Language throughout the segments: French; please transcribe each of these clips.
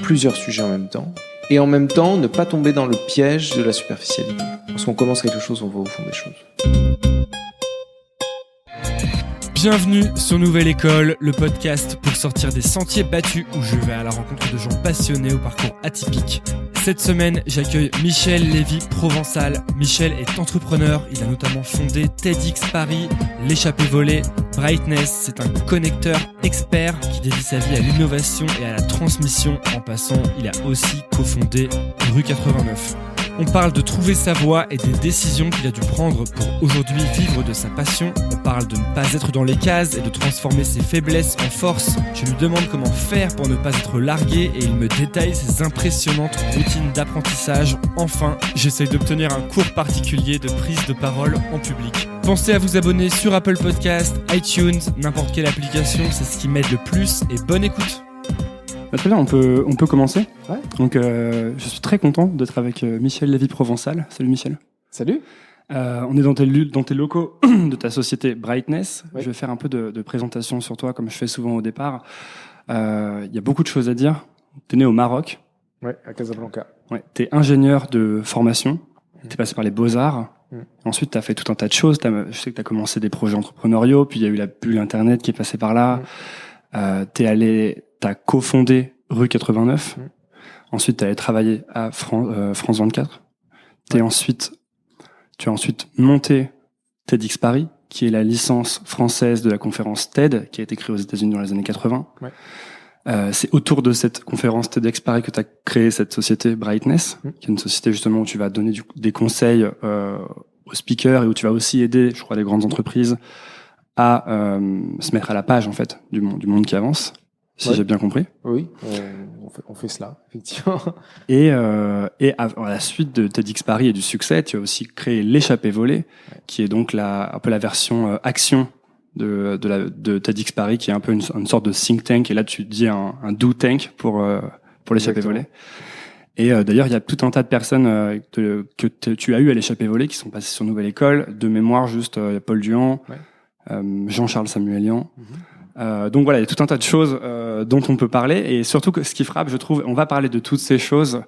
plusieurs sujets en même temps. Et en même temps, ne pas tomber dans le piège de la superficialité. Lorsqu'on commence quelque chose, on va au fond des choses. Bienvenue sur Nouvelle École, le podcast pour sortir des sentiers battus où je vais à la rencontre de gens passionnés au parcours atypique. Cette semaine, j'accueille Michel Lévy-Provençal. Michel est entrepreneur, il a notamment fondé TEDx Paris, l'échappée volée, Brightness. C'est un connecteur expert qui dédie sa vie à l'innovation et à la transmission. En passant, il a aussi cofondé Rue 89. On parle de trouver sa voie et des décisions qu'il a dû prendre pour aujourd'hui vivre de sa passion. On parle de ne pas être dans les cases et de transformer ses faiblesses en force. Je lui demande comment faire pour ne pas être largué et il me détaille ses impressionnantes routines d'apprentissage. Enfin, j'essaye d'obtenir un cours particulier de prise de parole en public. Pensez à vous abonner sur Apple Podcasts, iTunes, n'importe quelle application, c'est ce qui m'aide le plus et bonne écoute. Très bien, on peut commencer. Ouais. Donc, je suis très content d'être avec Michel Lévy-Provençal. Salut Michel. Salut. On est dans tes locaux de ta société Brightness. Oui. Je vais faire un peu de présentation sur toi, comme je fais souvent au départ. Il y a beaucoup de choses à dire. T'es né au Maroc. Ouais, à Casablanca. Ouais. T'es ingénieur de formation. T'es passé par les Beaux-Arts. Ensuite, t'as fait tout un tas de choses. Je sais que t'as commencé des projets entrepreneuriaux, puis il y a eu la bulle Internet qui est passée par là. T'as cofondé Rue 89. Ensuite, t'es allé travailler à France 24. Tu as ensuite monté TEDx Paris, qui est la licence française de la conférence TED, qui a été créée aux États-Unis dans les années 80. Ouais. C'est autour de cette conférence TEDx Paris que tu as créé cette société Brightness, qui est une société justement où tu vas donner des conseils aux speakers et où tu vas aussi aider, je crois, les grandes entreprises à se mettre à la page en fait du monde qui avance. Si j'ai bien compris. Oui, on fait cela, effectivement. Et à la suite de TEDx Paris et du succès, tu as aussi créé l'échappée volée, qui est donc un peu la version action de TEDx Paris, qui est un peu une sorte de think tank. Et là, tu dis un do tank pour l'échappée volée. Et d'ailleurs, il y a tout un tas de personnes que tu as eu à l'échappée volée qui sont passées sur Nouvelle École. De mémoire, juste, il y a Paul Duhan, Jean-Charles Samuelian. Donc voilà, il y a tout un tas de choses dont on peut parler, et surtout que ce qui frappe, je trouve, on va parler de toutes ces choses,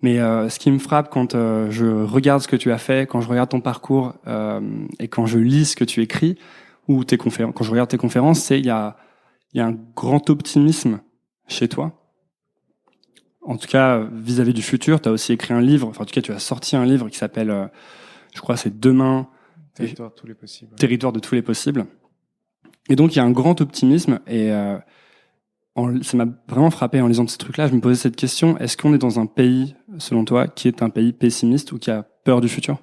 mais ce qui me frappe quand je regarde ce que tu as fait, quand je regarde ton parcours et quand je lis ce que tu écris ou quand je regarde tes conférences, c'est il y a un grand optimisme chez toi. En tout cas, vis-à-vis du futur, tu as aussi écrit un livre, enfin en tout cas tu as sorti un livre qui s'appelle, je crois c'est Demain, Territoire de tous les possibles. Territoire de tous les possibles. Et donc, il y a un grand optimisme et ça m'a vraiment frappé en lisant ces trucs-là. Je me posais cette question, est-ce qu'on est dans un pays, selon toi, qui est un pays pessimiste ou qui a peur du futur ?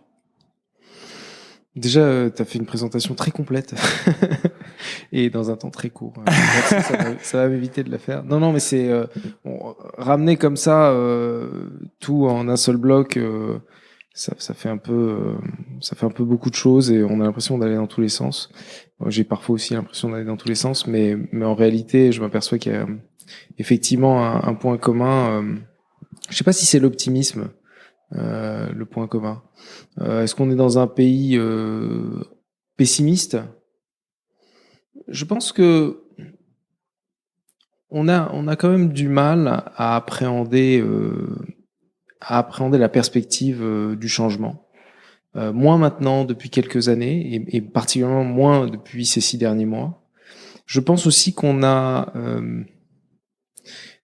Déjà, tu as fait une présentation très complète et dans un temps très court. Ça va m'éviter de la faire. Non, mais c'est ramener comme ça tout en un seul bloc. Ça fait un peu beaucoup de choses et on a l'impression d'aller dans tous les sens. J'ai parfois aussi l'impression d'aller dans tous les sens, mais en réalité, je m'aperçois qu'il y a effectivement un point commun. Je sais pas si c'est l'optimisme, le point commun. Est-ce qu'on est dans un pays pessimiste ? Je pense que on a quand même du mal à appréhender la perspective du changement. Moins maintenant depuis quelques années et particulièrement moins depuis ces 6 derniers mois. Je pense aussi qu'on a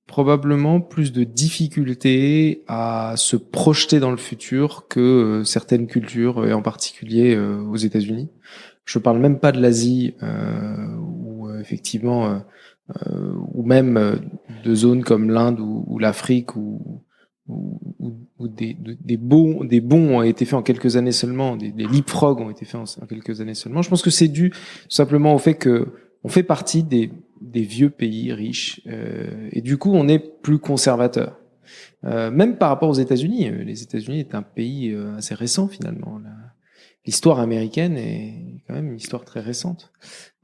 probablement plus de difficultés à se projeter dans le futur que certaines cultures et en particulier aux États-Unis. Je parle même pas de l'Asie où effectivement ou même de zones comme l'Inde ou l'Afrique où des bons ont été faits en quelques années seulement, des leapfrogs ont été faits en quelques années seulement. Je pense que c'est dû tout simplement au fait que on fait partie des vieux pays riches et du coup on est plus conservateur. Même par rapport aux États-Unis. Les États-Unis est un pays assez récent finalement. L'histoire américaine est quand même une histoire très récente.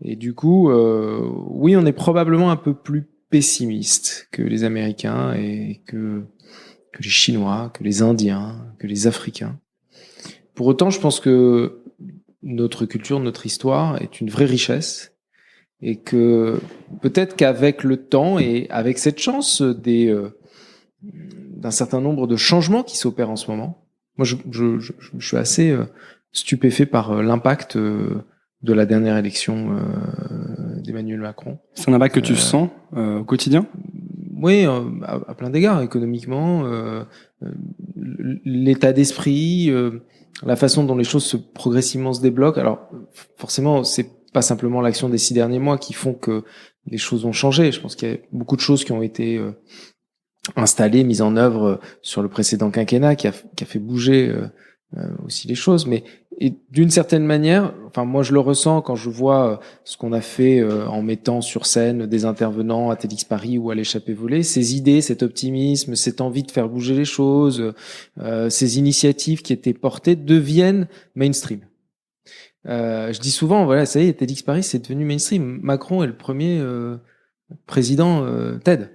Et du coup, oui, on est probablement un peu plus pessimiste que les Américains et que les Chinois, que les Indiens, que les Africains. Pour autant, je pense que notre culture, notre histoire est une vraie richesse et que peut-être qu'avec le temps et avec cette chance d'un certain nombre de changements qui s'opèrent en ce moment, moi je suis assez stupéfait par l'impact de la dernière élection d'Emmanuel Macron. C'est un impact que tu sens au quotidien? Oui, à plein d'égards, économiquement, l'état d'esprit, la façon dont les choses progressivement se débloquent. Alors, forcément, c'est pas simplement l'action des 6 derniers mois qui font que les choses ont changé. Je pense qu'il y a beaucoup de choses qui ont été installées, mises en œuvre sur le précédent quinquennat, qui a fait bouger aussi les choses. Mais et d'une certaine manière, enfin moi je le ressens quand je vois ce qu'on a fait en mettant sur scène des intervenants à TEDx Paris ou à l'échappée volée, ces idées, cet optimisme, cette envie de faire bouger les choses, ces initiatives qui étaient portées deviennent mainstream. Je dis souvent, voilà, ça y est, TEDx Paris c'est devenu mainstream. Macron est le premier président TED.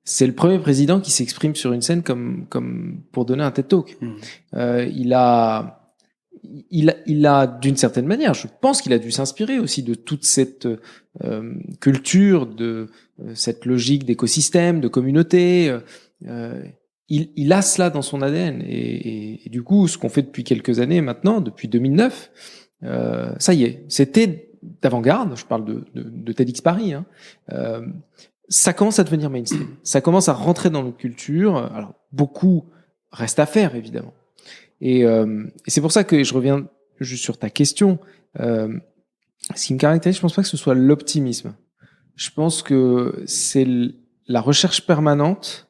C'est le premier président qui s'exprime sur une scène comme pour donner un TED Talk. Il a d'une certaine manière, je pense qu'il a dû s'inspirer aussi de toute cette culture, de cette logique d'écosystème, de communauté. Il a cela dans son ADN. Et du coup, ce qu'on fait depuis quelques années maintenant, depuis 2009, ça y est, c'était d'avant-garde. Je parle de TEDx Paris. Ça commence à devenir mainstream. Ça commence à rentrer dans notre culture. Alors, beaucoup reste à faire, évidemment. Et c'est pour ça que je reviens juste sur ta question. Ce qui me caractérise, je pense pas que ce soit l'optimisme. Je pense que c'est la recherche permanente,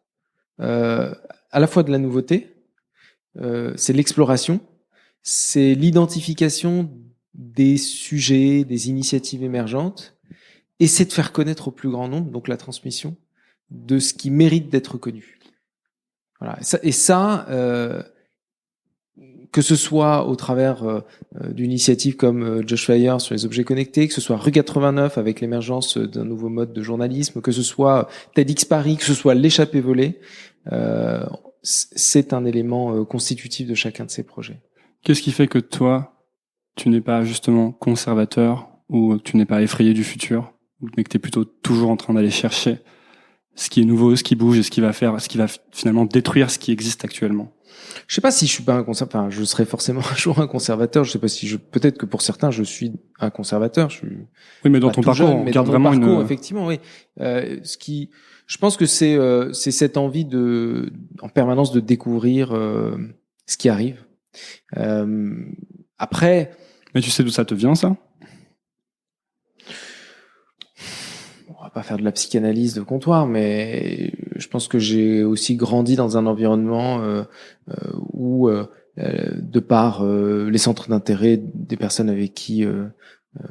à la fois de la nouveauté, c'est l'exploration, c'est l'identification des sujets, des initiatives émergentes, et c'est de faire connaître au plus grand nombre, donc la transmission, de ce qui mérite d'être connu. Voilà. Et ça que ce soit au travers d'initiatives comme Josh Fire sur les objets connectés, que ce soit Rue 89 avec l'émergence d'un nouveau mode de journalisme, que ce soit TEDx Paris, que ce soit l'échappée volée, c'est un élément constitutif de chacun de ces projets. Qu'est-ce qui fait que toi, tu n'es pas justement conservateur ou que tu n'es pas effrayé du futur, mais que tu es plutôt toujours en train d'aller chercher ce qui est nouveau, ce qui bouge et ce qui va finalement détruire ce qui existe actuellement? Je sais pas si je suis pas un conservateur. Enfin, je serai forcément un jour un conservateur. Je sais pas si peut-être que pour certains, je suis un conservateur. Oui, mais dans ton parcours, on garde vraiment une. Effectivement, oui. Je pense que c'est cette envie en permanence de découvrir ce qui arrive. Après. Mais tu sais d'où ça te vient, ça? On va pas faire de la psychanalyse de comptoir, mais je pense que j'ai aussi grandi dans un environnement où, de par les centres d'intérêt des personnes avec qui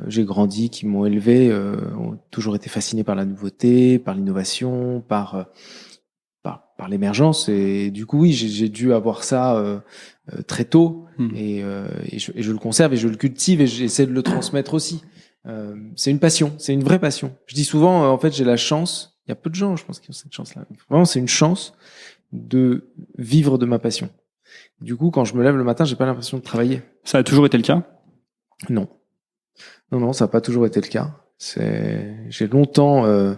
j'ai grandi, qui m'ont élevé, ont toujours été fascinés par la nouveauté, par l'innovation, par l'émergence. Et du coup, oui, j'ai dû avoir ça très tôt, et je le conserve et je le cultive et j'essaie de le transmettre aussi. C'est une passion, c'est une vraie passion. Je dis souvent, en fait, j'ai la chance, il y a peu de gens, je pense, qui ont cette chance-là. Vraiment, c'est une chance de vivre de ma passion. Du coup, quand je me lève le matin, j'ai pas l'impression de travailler. Ça a toujours été le cas? Non. Non, ça n'a pas toujours été le cas. J'ai longtemps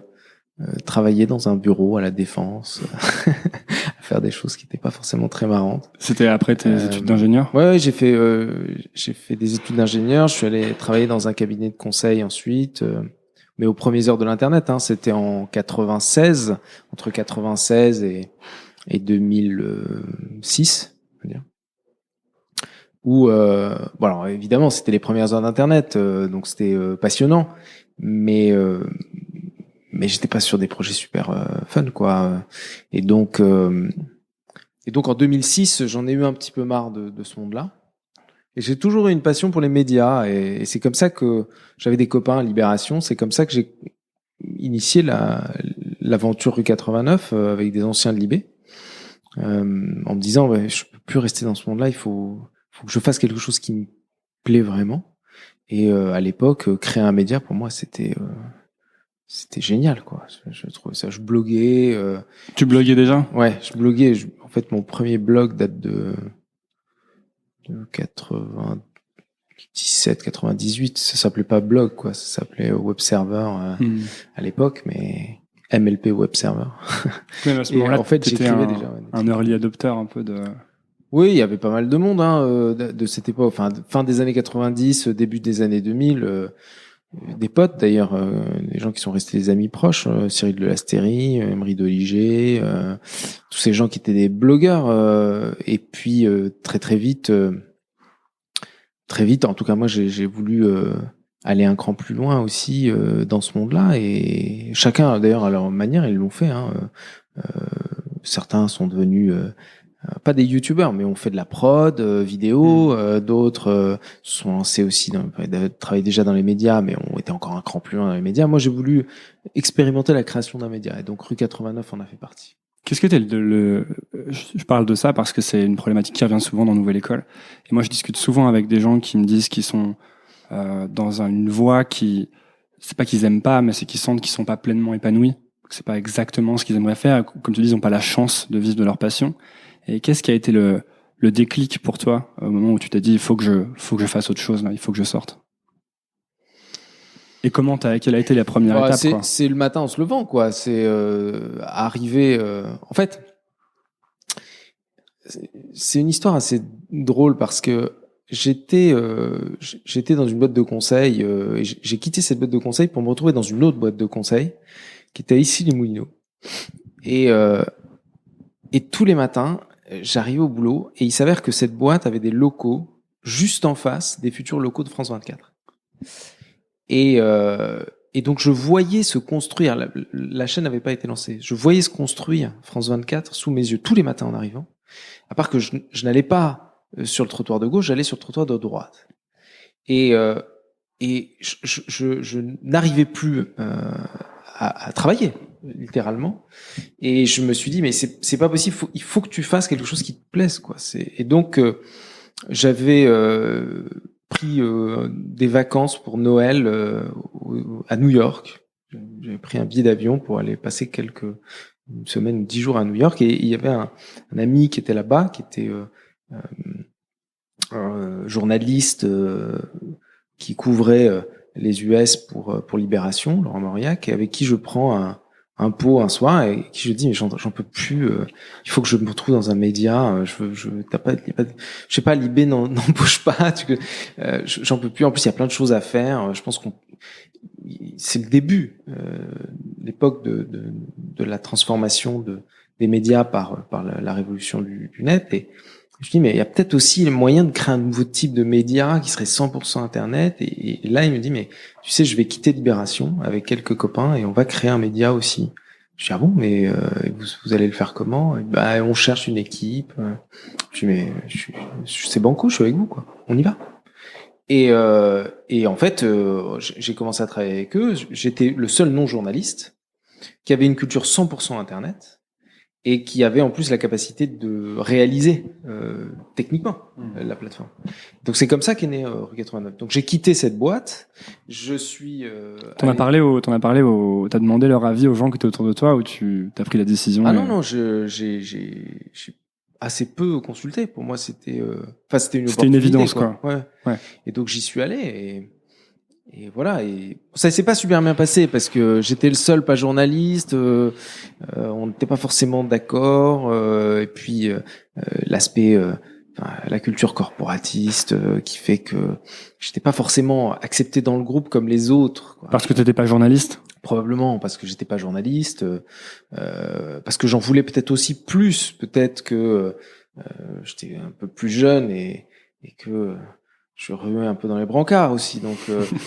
travaillé dans un bureau à la Défense, à faire des choses qui n'étaient pas forcément très marrantes. C'était après tes études d'ingénieur? Ouais, j'ai fait des études d'ingénieur. Je suis allé travailler dans un cabinet de conseil ensuite, mais aux premières heures de l'internet. C'était en 96, entre 96 et 2006, je veux dire. Où, bon, évidemment, c'était les premières heures d'internet, donc c'était passionnant, mais j'étais pas sur des projets super fun, quoi. Et donc en 2006, j'en ai eu un petit peu marre de ce monde-là. Et j'ai toujours eu une passion pour les médias, et c'est comme ça que j'avais des copains à Libération. C'est comme ça que j'ai initié l'aventure Rue 89 avec des anciens de Libé, en me disant, ouais, je peux plus rester dans ce monde-là. Il faut que je fasse quelque chose qui me plaît vraiment. Et à l'époque, créer un média pour moi, c'était génial, quoi. Je trouvais ça. Je bloguais. Tu bloguais déjà? Ouais, je bloguais. En fait, mon premier blog date de 97, 98, ça s'appelait pas blog, quoi. Ça s'appelait web server à l'époque, mais MLP web server. Oui, à ce moment-là, en fait, j'écrivais déjà. Un early adopter un peu de... Oui, il y avait pas mal de monde de cette époque, enfin fin des années 90, début des années 2000. Des potes d'ailleurs, des gens qui sont restés des amis proches, Cyril de Lastérie, Emery Doliger, tous ces gens qui étaient des blogueurs. Et puis très vite, en tout cas moi j'ai voulu aller un cran plus loin aussi dans ce monde-là. Et chacun d'ailleurs à leur manière ils l'ont fait. Certains sont devenus pas des youtubeurs, mais on fait de la prod vidéo. D'autres se sont lancés aussi, travaillaient déjà dans les médias, mais ont été encore un cran plus loin dans les médias. Moi, j'ai voulu expérimenter la création d'un média, et donc Rue 89 en a fait partie. Qu'est-ce que je parle de ça parce que c'est une problématique qui revient souvent dans Nouvelle École. Et moi, je discute souvent avec des gens qui me disent qu'ils sont dans une voie qui, c'est pas qu'ils aiment pas, mais c'est qu'ils sentent qu'ils sont pas pleinement épanouis. Que c'est pas exactement ce qu'ils aimeraient faire. Comme tu dis, ils ont pas la chance de vivre de leur passion. Et qu'est-ce qui a été le déclic pour toi au moment où tu t'es dit il faut que je fasse autre chose là, il faut que je sorte? Et quelle a été la première étape quoi? C'est le matin en se levant quoi. C'est arriver. En fait, c'est une histoire assez drôle parce que j'étais dans une boîte de conseil. Et j'ai quitté cette boîte de conseil pour me retrouver dans une autre boîte de conseil qui était ici les Moulineaux. Et tous les matins, j'arrivais au boulot et il s'avère que cette boîte avait des locaux juste en face des futurs locaux de France 24. Et donc je voyais se construire, la chaîne n'avait pas été lancée, je voyais se construire France 24 sous mes yeux tous les matins en arrivant, à part que je n'allais pas sur le trottoir de gauche, j'allais sur le trottoir de droite. Et je n'arrivais plus à travailler littéralement, et je me suis dit mais c'est pas possible, il faut que tu fasses quelque chose qui te plaise quoi. Et donc j'avais pris des vacances pour Noël à New York. J'avais pris un billet d'avion pour aller passer une semaine ou 10 jours à New York, et il y avait un ami qui était là-bas, qui était journaliste qui couvrait les US pour Libération, Laurent Mauriac, avec qui je prends un pot un soir et qui je dis mais j'en peux plus, il faut que je me retrouve dans un média, je sais pas, Libé n'embauche pas, j'en peux plus, en plus il y a plein de choses à faire, je pense c'est le début, l'époque de la transformation des médias par la révolution du net, et je dis mais il y a peut-être aussi le moyen de créer un nouveau type de média qui serait 100% internet, et là il me dit mais tu sais je vais quitter Libération avec quelques copains et on va créer un média aussi. Je dis ah bon mais vous allez le faire comment? Et bah on cherche une équipe. Je dis mais c'est banco, je suis avec vous quoi, on y va. Et en fait j'ai commencé à travailler avec eux, j'étais le seul non journaliste qui avait une culture 100% internet et qui avait en plus la capacité de réaliser techniquement la plateforme. Donc c'est comme ça qu'est né Rue 89. Donc j'ai quitté cette boîte. Je suis. T'as demandé leur avis aux gens qui étaient autour de toi, ou t'as pris la décision? Ah non, j'ai assez peu consulté. Pour moi c'était une évidence quoi. Ouais. Et donc j'y suis allé et voilà, et ça s'est pas super bien passé parce que j'étais le seul pas journaliste, on n'était pas forcément d'accord, et puis l'aspect la culture corporatiste qui fait que j'étais pas forcément accepté dans le groupe comme les autres quoi. Parce que t'étais pas journaliste? Probablement parce que j'étais pas journaliste, parce que j'en voulais peut-être aussi plus, peut-être que j'étais un peu plus jeune et que je remuais un peu dans les brancards aussi, donc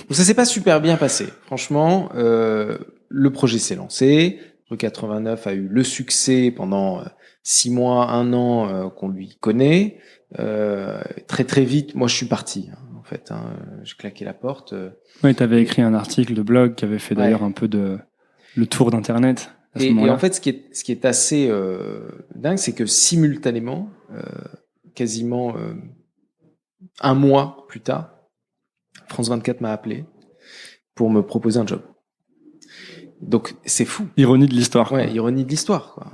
ça s'est pas super bien passé. Franchement, le projet s'est lancé. Rue 89 a eu le succès pendant 6 mois, 1 an qu'on lui connaît. Très vite, moi je suis parti. En fait, j'ai claqué la porte. Oui, t'avais écrit un article de blog qui avait fait d'ailleurs un peu le tour d'internet. Et en fait, ce qui est assez dingue, c'est que simultanément, quasiment 1 mois plus tard, France 24 m'a appelé pour me proposer un job. Donc c'est fou. Ironie de l'histoire. Ouais, ironie de l'histoire quoi.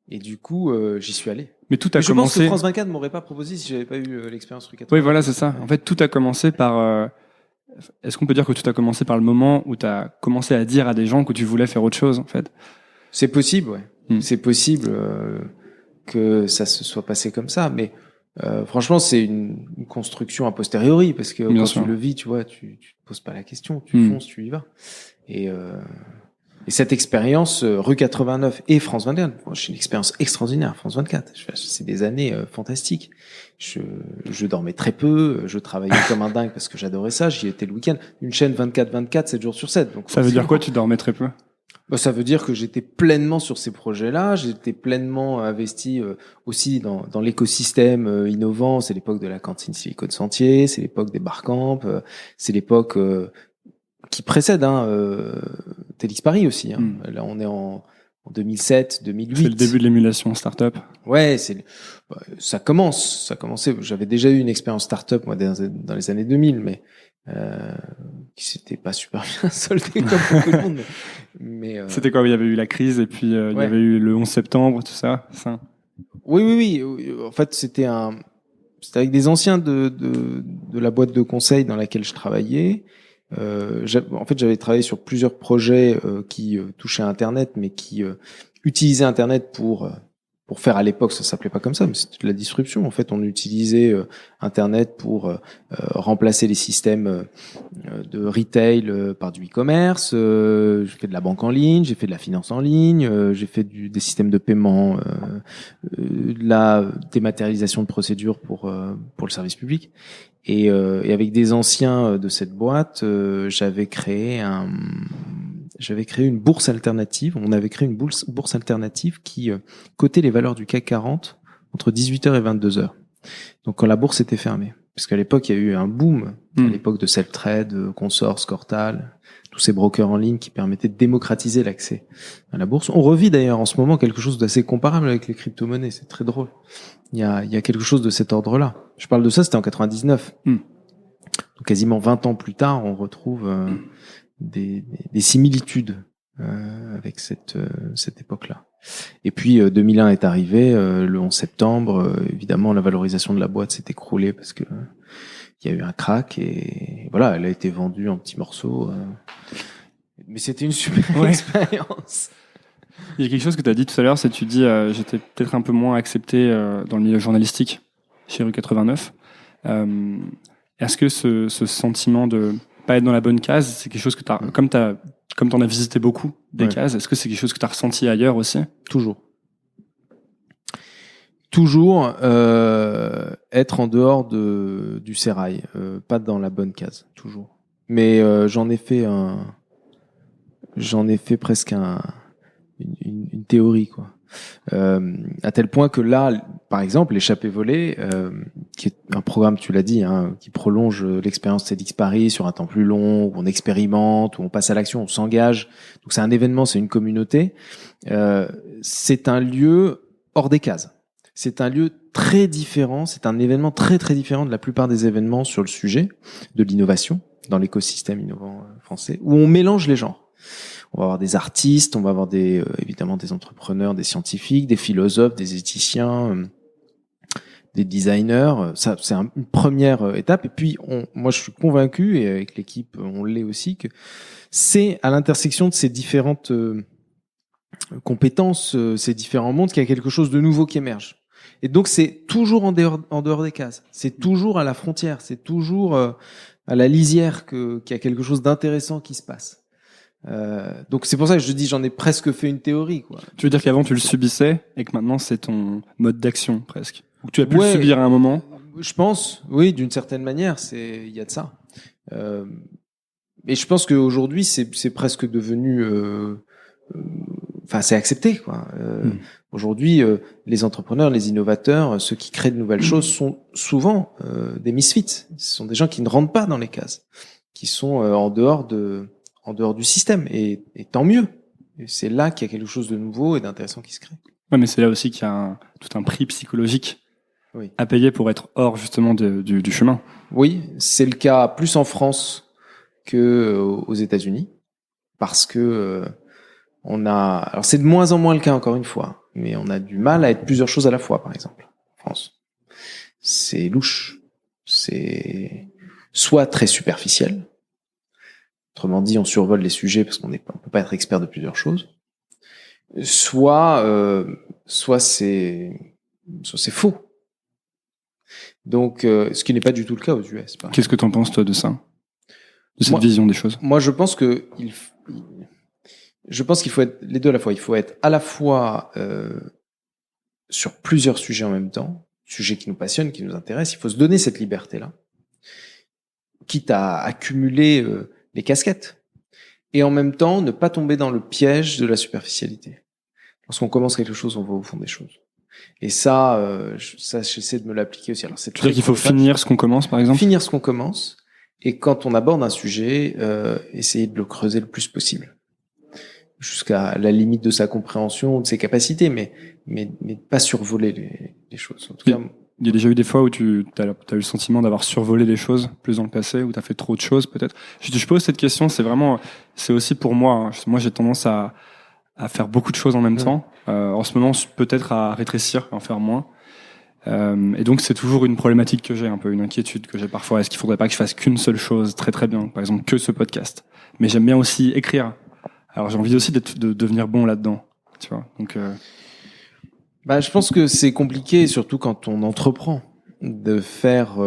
Et du coup, j'y suis allé. Mais tout a Je pense que commencé. France 24 m'aurait pas proposé si j'avais pas eu l'expérience rue 80. Oui, voilà, c'est ça. En fait, tout a commencé par. Est-ce qu'on peut dire que tout a commencé par le moment où tu as commencé à dire à des gens que tu voulais faire autre chose, en fait? C'est possible, ouais. C'est possible que ça se soit passé comme ça, mais franchement, c'est une construction a posteriori, parce que Bien quand sûr. tu le vis, tu vois, tu te poses pas la question, tu fonces, tu y vas. Et cette expérience, rue 89 et France 24, c'est une expérience extraordinaire. France 24, c'est des années fantastiques. Je dormais très peu, je travaillais comme un dingue parce que j'adorais ça. J'y étais le week-end. Une chaîne 24/24, 7 jours sur 7. Donc Ça veut dire quoi, tu dormais très peu? ça veut dire que j'étais pleinement sur ces projets-là. J'étais pleinement investi aussi dans l'écosystème innovant. C'est l'époque de la cantine Silicon Sentier, c'est l'époque des barcamps, c'est l'époque qui précède TEDx Paris aussi. Là, on est en 2007, 2008. C'est le début de l'émulation startup. Ouais, ça commence. Ça commençait. J'avais déjà eu une expérience startup moi dans les années 2000, mais qui s'était pas super bien soldée comme beaucoup de monde. Mais c'était quoi? Il y avait eu la crise et puis il y avait eu le 11 septembre, tout ça. Oui. En fait, c'était avec des anciens de la boîte de conseil dans laquelle je travaillais. En fait, j'avais travaillé sur plusieurs projets qui touchaient à Internet, mais qui utilisaient Internet pour faire, à l'époque, ça s'appelait pas comme ça, mais c'était de la disruption. En fait, on utilisait Internet pour remplacer les systèmes de retail par du e-commerce. J'ai fait de la banque en ligne, j'ai fait de la finance en ligne, j'ai fait des systèmes de paiement, de la dématérialisation de procédures pour le service public. Et avec des anciens de cette boîte, j'avais créé une bourse alternative. On avait créé une bourse alternative qui cotait les valeurs du CAC 40 entre 18h et 22h. Donc quand la bourse était fermée. Parce qu'à l'époque, il y a eu un boom, à l'époque de Celtrade, Consors, Cortal, tous ces brokers en ligne qui permettaient de démocratiser l'accès à la bourse. On revit d'ailleurs en ce moment quelque chose d'assez comparable avec les crypto-monnaies. C'est très drôle. Il y a quelque chose de cet ordre-là. Je parle de ça, c'était en 99. Donc quasiment 20 ans plus tard, on retrouve des similitudes avec cette époque-là. Et puis 2001 est arrivé, le 11 septembre, évidemment la valorisation de la boîte s'est écroulée parce que il y a eu un crack et voilà, elle a été vendue en petits morceaux. Mais c'était une super expérience. Il y a quelque chose que tu as dit tout à l'heure, c'est que tu dis j'étais peut-être un peu moins accepté dans le milieu journalistique chez Rue 89. Est-ce que ce sentiment de pas être dans la bonne case, c'est quelque chose que comme t'en as visité beaucoup des cases, est-ce que c'est quelque chose que tu as ressenti ailleurs aussi? Toujours être en dehors du sérail, pas dans la bonne case, toujours. Mais j'en ai fait presque une théorie, quoi. À tel point que là, par exemple, l'échappée volée, qui est un programme, tu l'as dit, qui prolonge l'expérience TEDx Paris sur un temps plus long, où on expérimente, où on passe à l'action, on s'engage. Donc c'est un événement, c'est une communauté. C'est un lieu hors des cases. C'est un lieu très différent. C'est un événement très très différent de la plupart des événements sur le sujet de l'innovation dans l'écosystème innovant français, où on mélange les genres. On va avoir des artistes, on va avoir évidemment des entrepreneurs, des scientifiques, des philosophes, des éthiciens, des designers. Ça, c'est une première étape. Et puis, moi, je suis convaincu, et avec l'équipe, on l'est aussi, que c'est à l'intersection de ces différentes compétences, ces différents mondes, qu'il y a quelque chose de nouveau qui émerge. Et donc, c'est toujours en dehors des cases. C'est toujours à la frontière. C'est toujours à la lisière qu'il y a quelque chose d'intéressant qui se passe. Donc c'est pour ça que je dis j'en ai presque fait une théorie, quoi. Tu veux dire qu'avant tu le subissais et que maintenant c'est ton mode d'action presque, ou que tu as pu le subir à un moment? Je pense, oui, d'une certaine manière, il y a de ça. Et je pense qu'aujourd'hui c'est presque devenu, c'est accepté, quoi. Aujourd'hui, les entrepreneurs, les innovateurs, ceux qui créent de nouvelles choses sont souvent des misfits. Ce sont des gens qui ne rentrent pas dans les cases, qui sont en dehors du système, et tant mieux. Et c'est là qu'il y a quelque chose de nouveau et d'intéressant qui se crée. Ouais, mais c'est là aussi qu'il y a tout un prix psychologique à payer pour être hors justement du chemin. Oui, c'est le cas plus en France que aux États-Unis, parce que alors c'est de moins en moins le cas, encore une fois. mais on a du mal à être plusieurs choses à la fois, par exemple, en France. C'est louche. C'est soit très superficiel. Autrement dit, on survole les sujets parce qu'on peut pas être expert de plusieurs choses. Soit c'est faux. Donc, ce qui n'est pas du tout le cas aux US. Qu'est-ce que t'en penses, toi, de ça? De cette vision des choses? Moi, je pense qu'il faut être les deux à la fois. Il faut être à la fois sur plusieurs sujets en même temps, sujets qui nous passionnent, qui nous intéressent. Il faut se donner cette liberté-là, quitte à accumuler les casquettes. Et en même temps, ne pas tomber dans le piège de la superficialité. Lorsqu'on commence quelque chose, on va au fond des choses. Et ça j'essaie de me l'appliquer aussi. Alors, tu veux dire qu'il faut finir ce qu'on commence, par exemple? Finir ce qu'on commence. Et quand on aborde un sujet, essayer de le creuser le plus possible. Jusqu'à la limite de sa compréhension, de ses capacités, mais pas survoler les choses. En tout cas, il y a déjà eu des fois où tu as eu le sentiment d'avoir survolé les choses plus dans le passé, où tu as fait trop de choses peut-être. Je pose cette question, c'est aussi pour moi. Hein. Moi, j'ai tendance à faire beaucoup de choses en même temps. En ce moment, peut-être à rétrécir, à en faire moins. Et donc, c'est toujours une problématique que j'ai, un peu une inquiétude que j'ai parfois. Est-ce qu'il faudrait pas que je fasse qu'une seule chose très très bien, par exemple que ce podcast? Mais j'aime bien aussi écrire. Alors, j'ai envie aussi de devenir bon là-dedans, tu vois. Donc, je pense que c'est compliqué, surtout quand on entreprend, de faire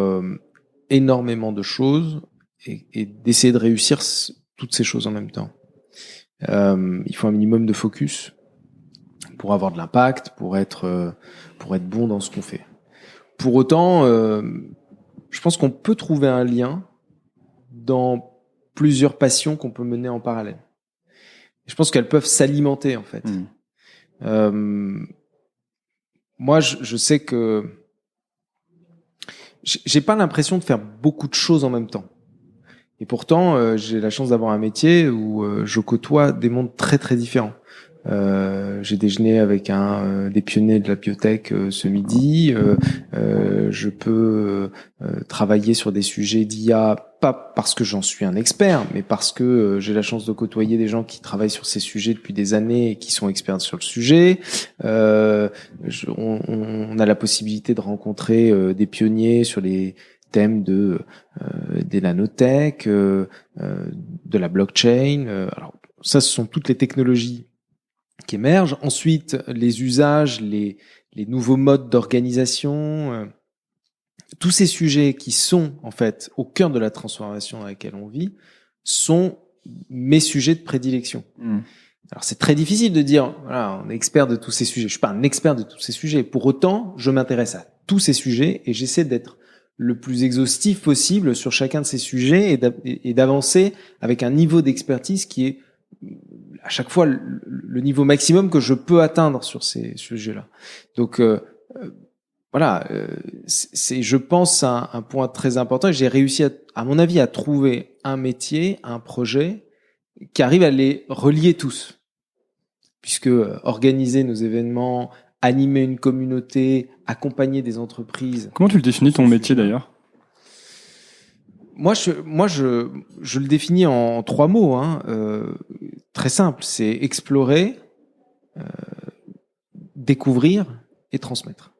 énormément de choses et d'essayer de réussir toutes ces choses en même temps. Il faut un minimum de focus pour avoir de l'impact, pour être bon dans ce qu'on fait. Pour autant, je pense qu'on peut trouver un lien dans plusieurs passions qu'on peut mener en parallèle. Et je pense qu'elles peuvent s'alimenter, en fait. Moi, je sais que j'ai pas l'impression de faire beaucoup de choses en même temps. Et pourtant, j'ai la chance d'avoir un métier où je côtoie des mondes très très différents. J'ai déjeuné avec des pionniers de la biotech ce midi. Je peux travailler sur des sujets d'IA, pas parce que j'en suis un expert, mais parce que j'ai la chance de côtoyer des gens qui travaillent sur ces sujets depuis des années et qui sont experts sur le sujet. On a la possibilité de rencontrer des pionniers sur les thèmes des nanotech, de la blockchain. Alors ça, ce sont toutes les technologies qui émergent. Ensuite, les usages, les nouveaux modes d'organisation, tous ces sujets qui sont en fait au cœur de la transformation dans laquelle on vit sont mes sujets de prédilection. Alors c'est très difficile de dire voilà, on est expert de tous ces sujets. Je suis pas un expert de tous ces sujets. Pour autant, je m'intéresse à tous ces sujets et j'essaie d'être le plus exhaustif possible sur chacun de ces sujets et d'avancer avec un niveau d'expertise qui est à chaque fois le niveau maximum que je peux atteindre sur ces sujets-là. Donc c'est je pense un point très important. J'ai réussi à mon avis à trouver un métier, un projet qui arrive à les relier tous, puisque organiser nos événements, animer une communauté, accompagner des entreprises. Comment tu le définis ton métier d'ailleurs? Moi, je le définis en 3 mots, très simple. C'est explorer, découvrir et transmettre.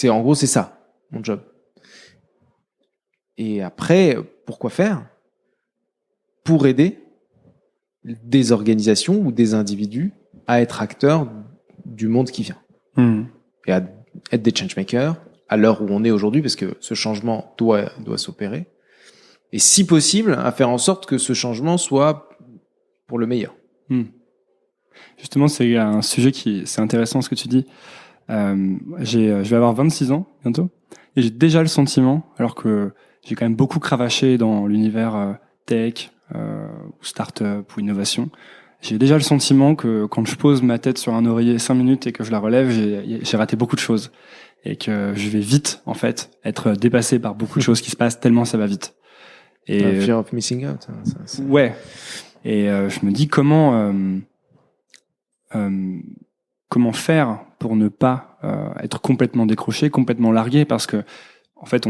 En gros, c'est ça, mon job. Et après, pourquoi faire? Pour aider des organisations ou des individus à être acteurs du monde qui vient. Et à être des changemakers à l'heure où on est aujourd'hui, parce que ce changement doit s'opérer. Et si possible, à faire en sorte que ce changement soit pour le meilleur. Justement, c'est un sujet c'est intéressant ce que tu dis. Je vais avoir 26 ans bientôt, et j'ai déjà le sentiment, alors que j'ai quand même beaucoup cravaché dans l'univers tech, ou start-up, ou innovation, j'ai déjà le sentiment que quand je pose ma tête sur un oreiller 5 minutes et que je la relève, j'ai raté beaucoup de choses. Et que je vais vite, en fait, être dépassé par beaucoup de choses qui se passent tellement ça va vite. Et fear of missing out. Ouais. Et je me dis comment faire pour ne pas être complètement décroché, complètement largué, parce que en fait,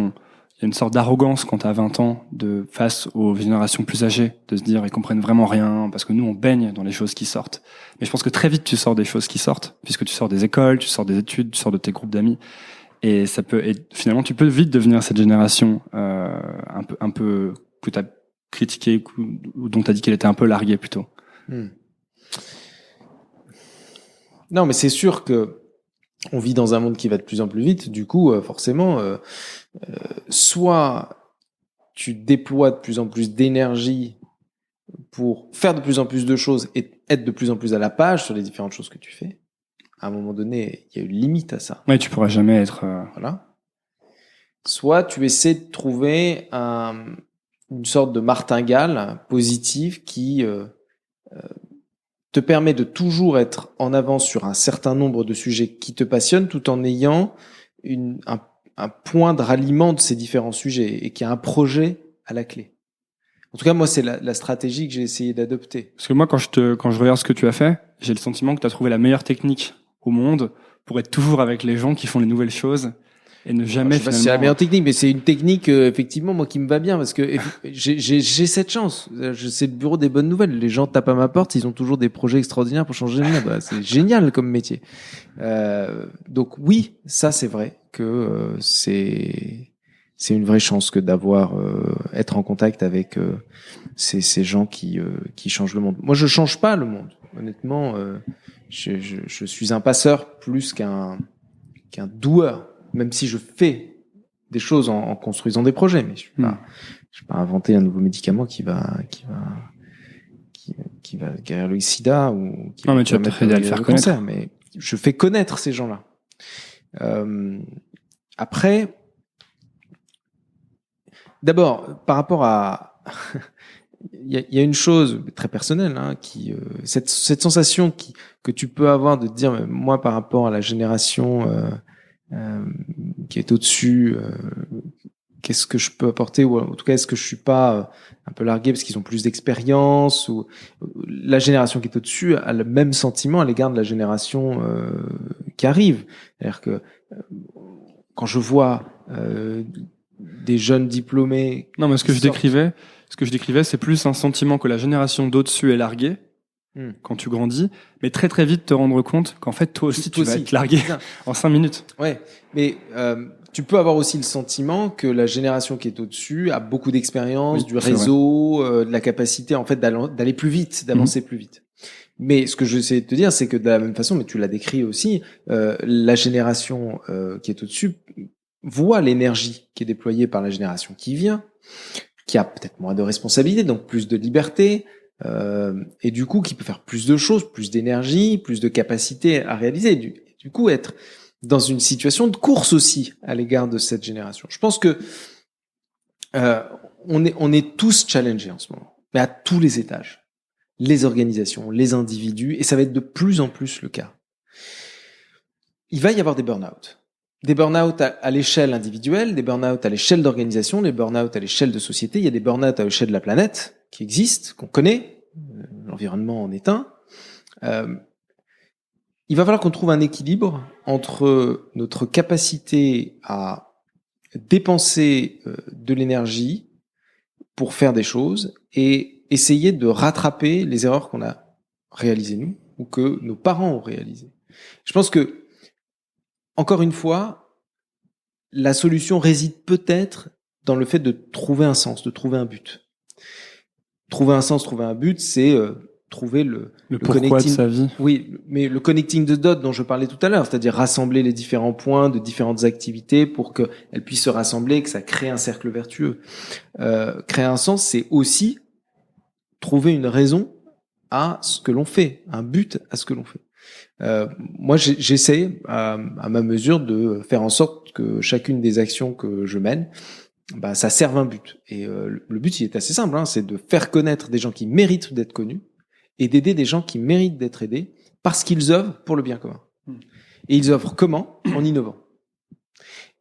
il y a une sorte d'arrogance quand t'as 20 ans face aux générations plus âgées, de se dire ils comprennent vraiment rien, parce que nous on baigne dans les choses qui sortent. Mais je pense que très vite tu sors des choses qui sortent, puisque tu sors des écoles, tu sors des études, tu sors de tes groupes d'amis, et finalement tu peux vite devenir cette génération un peu que t'as critiqué ou dont t'as dit qu'elle était un peu larguée plutôt. Non, mais c'est sûr que on vit dans un monde qui va de plus en plus vite. Du coup, forcément, soit tu déploies de plus en plus d'énergie pour faire de plus en plus de choses et être de plus en plus à la page sur les différentes choses que tu fais. À un moment donné, il y a une limite à ça. Ouais, tu pourras jamais être... Voilà. Soit tu essaies de trouver une sorte de martingale positive qui te permet de toujours être en avance sur un certain nombre de sujets qui te passionnent, tout en ayant un point de ralliement de ces différents sujets et qui a un projet à la clé. En tout cas, moi, c'est la stratégie que j'ai essayé d'adopter. Parce que moi, quand je regarde ce que tu as fait, j'ai le sentiment que tu as trouvé la meilleure technique au monde pour être toujours avec les gens qui font les nouvelles choses et ne jamais je sais pas si c'est la meilleure technique, mais c'est une technique effectivement moi qui me va bien parce que j'ai cette chance. C'est le bureau des bonnes nouvelles. Les gens tapent à ma porte, ils ont toujours des projets extraordinaires pour changer le monde. C'est génial comme métier. Donc oui, ça c'est vrai que c'est une vraie chance que d'avoir être en contact avec ces gens qui changent le monde. Moi, je change pas le monde. Honnêtement, je suis un passeur plus qu'un doueur. Même si je fais des choses en construisant des projets, mais je vais pas inventer un nouveau médicament qui va guérir le sida ou qui non, va mais tu vas peut-être aider à le faire connaître. Cancer, mais je fais connaître ces gens-là. Après, d'abord, par rapport à il y a une chose très personnelle cette sensation que tu peux avoir de te dire moi par rapport à la génération qui est au-dessus, qu'est-ce que je peux apporter, ou en tout cas est-ce que je suis pas un peu largué parce qu'ils ont plus d'expérience, ou la génération qui est au-dessus a le même sentiment à l'égard de la génération qui arrive. C'est-à-dire que quand je vois des jeunes diplômés, non, mais ce que je décrivais, c'est plus un sentiment que la génération d'au-dessus est larguée quand tu grandis, mais très très vite te rendre compte qu'en fait toi aussi tu vas être largué en 5 minutes. Ouais, mais tu peux avoir aussi le sentiment que la génération qui est au-dessus a beaucoup d'expérience, du réseau, de la capacité en fait d'aller plus vite, d'avancer plus vite. Mais ce que je sais te dire, c'est que de la même façon, mais tu l'as décrit aussi, la génération qui est au-dessus voit l'énergie qui est déployée par la génération qui vient, qui a peut-être moins de responsabilités, donc plus de liberté, et du coup qui peut faire plus de choses, plus d'énergie, plus de capacité à réaliser, du coup être dans une situation de course aussi à l'égard de cette génération. Je pense que on est tous challengés en ce moment, mais à tous les étages, les organisations, les individus, et ça va être de plus en plus le cas. Il va y avoir des burn-out. Des burn-out à l'échelle individuelle, des burn-out à l'échelle d'organisation, des burn-out à l'échelle de société. Il y a des burn-out à l'échelle de la planète qui existent, qu'on connaît. L'environnement en est un. Il va falloir qu'on trouve un équilibre entre notre capacité à dépenser de l'énergie pour faire des choses et essayer de rattraper les erreurs qu'on a réalisées nous ou que nos parents ont réalisées. Je pense que encore une fois, la solution réside peut-être dans le fait de trouver un sens, de trouver un but. Trouver un sens, trouver un but, c'est trouver le pourquoi de sa vie. Oui, mais le connecting the dots dont je parlais tout à l'heure, c'est-à-dire rassembler les différents points de différentes activités pour qu'elles puissent se rassembler, que ça crée un cercle vertueux. Créer un sens, c'est aussi trouver une raison à ce que l'on fait, un but à ce que l'on fait. Moi, j'essaie à ma mesure de faire en sorte que chacune des actions que je mène, ça serve un but. Et le but, il est assez simple, c'est de faire connaître des gens qui méritent d'être connus et d'aider des gens qui méritent d'être aidés parce qu'ils œuvrent pour le bien commun. Et ils œuvrent comment ? En innovant.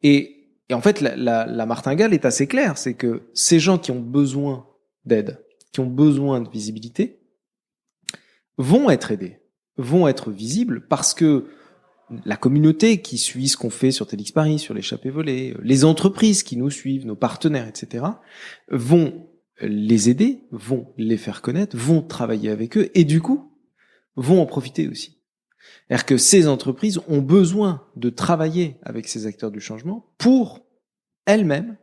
Et en fait, la martingale est assez claire, c'est que ces gens qui ont besoin d'aide, qui ont besoin de visibilité, vont être aidés, vont être visibles parce que la communauté qui suit ce qu'on fait sur TEDx Paris, sur l'échappée volée, les entreprises qui nous suivent, nos partenaires, etc., vont les aider, vont les faire connaître, vont travailler avec eux et du coup, vont en profiter aussi. C'est-à-dire que ces entreprises ont besoin de travailler avec ces acteurs du changement pour elles-mêmes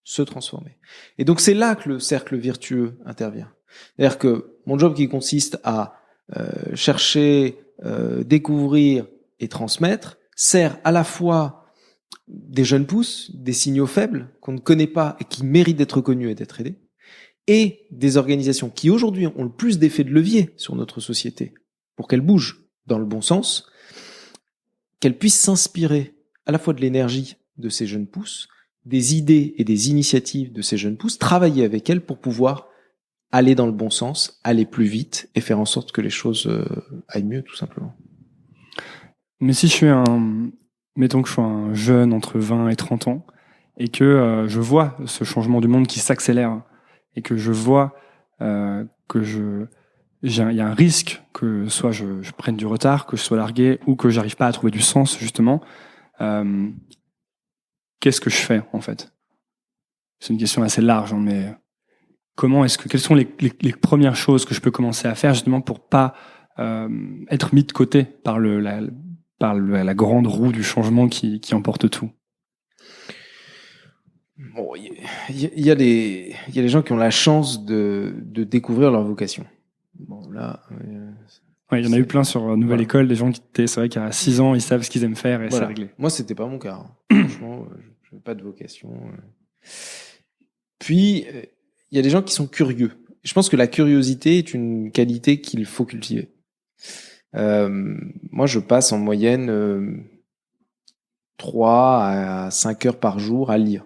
se transformer. Et donc, c'est là que le cercle vertueux intervient. C'est-à-dire que mon job qui consiste à chercher, découvrir et transmettre sert à la fois des jeunes pousses, des signaux faibles qu'on ne connaît pas et qui méritent d'être connus et d'être aidés, et des organisations qui aujourd'hui ont le plus d'effet de levier sur notre société pour qu'elle bouge dans le bon sens, qu'elle puisse s'inspirer à la fois de l'énergie de ces jeunes pousses, des idées et des initiatives de ces jeunes pousses, travailler avec elles pour pouvoir aller dans le bon sens, aller plus vite et faire en sorte que les choses aillent mieux, tout simplement. Mais si mettons que je suis un jeune entre 20 et 30 ans et que je vois ce changement du monde qui s'accélère et que je vois il y a un risque que soit je prenne du retard, que je sois largué ou que j'arrive pas à trouver du sens justement, qu'est-ce que je fais en fait? C'est une question assez large, hein, mais quelles sont les premières choses que je peux commencer à faire justement pour pas être mis de côté par la grande roue du changement qui emporte tout? Bon, il y a des gens qui ont la chance de découvrir leur vocation. Bon, là, ouais, il y en a eu plein sur Nouvelle École, des gens qui étaient, c'est vrai qu'à 6 ans, ils savent ce qu'ils aiment faire et c'est réglé. Moi, c'était pas mon cas. Hein. Franchement, je n'avais pas de vocation. Puis, il y a des gens qui sont curieux. Je pense que la curiosité est une qualité qu'il faut cultiver. Moi, je passe en moyenne 3 à 5 heures par jour à lire.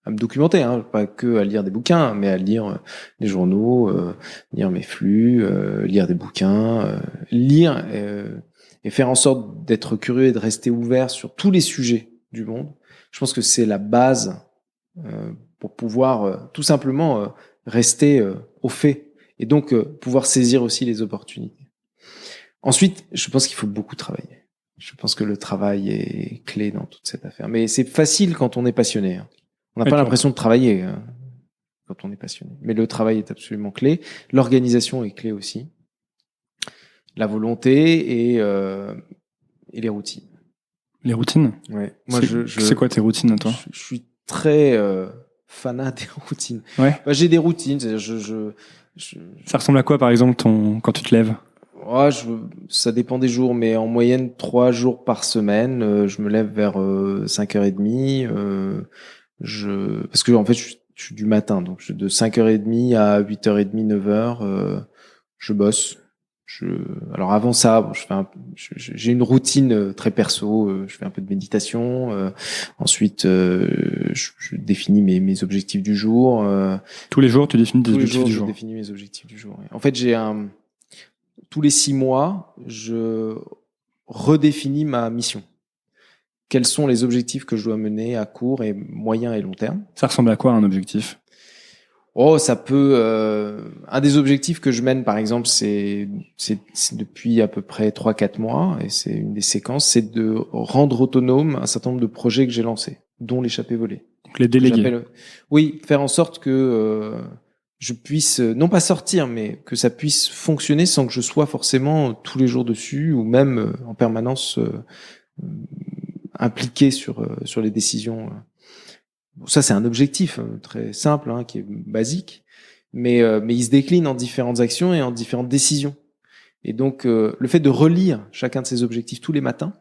À me documenter, hein, pas que à lire des bouquins, mais à lire des journaux, lire mes flux, lire des bouquins, lire et faire en sorte d'être curieux et de rester ouvert sur tous les sujets du monde. Je pense que c'est la base pour pouvoir tout simplement rester au fait et donc pouvoir saisir aussi les opportunités. Ensuite, je pense qu'il faut beaucoup travailler. Je pense que le travail est clé dans toute cette affaire. Mais c'est facile quand on est passionné. Hein. On n'a pas l'impression de travailler quand on est passionné. Mais le travail est absolument clé. L'organisation est clé aussi. La volonté et les routines. Les routines? Ouais. Moi, c'est quoi tes routines à toi? Je suis très fanat des routines. Ouais. Bah, j'ai des routines. C'est-à-dire Ça ressemble à quoi, par exemple, quand tu te lèves? Ouais, ça dépend des jours, mais en moyenne 3 jours par semaine. Je me lève vers 5h30. Parce que en fait, je suis du matin, donc de 5h30 à 8h30, 9h, je bosse. Alors avant ça, j'ai une routine très perso. Je fais un peu de méditation. Ensuite, je définis mes objectifs du jour. Tous les jours, tu définis tes objectifs du jour. Je définis mes objectifs du jour. En fait, tous les 6 mois, je redéfinis ma mission. Quels sont les objectifs que je dois mener à court et moyen et long terme? Ça ressemble à quoi un objectif? Ça peut. Un des objectifs que je mène, par exemple, c'est depuis à peu près 3-4 mois, et c'est une des séquences, c'est de rendre autonome un certain nombre de projets que j'ai lancés, dont l'échappée volée. Donc les déléguer. Oui, faire en sorte que je puisse non pas sortir, mais que ça puisse fonctionner sans que je sois forcément tous les jours dessus ou même en permanence impliqué sur les décisions. Ça, c'est un objectif très simple, hein, qui est basique, mais il se décline en différentes actions et en différentes décisions. Et donc, le fait de relire chacun de ces objectifs tous les matins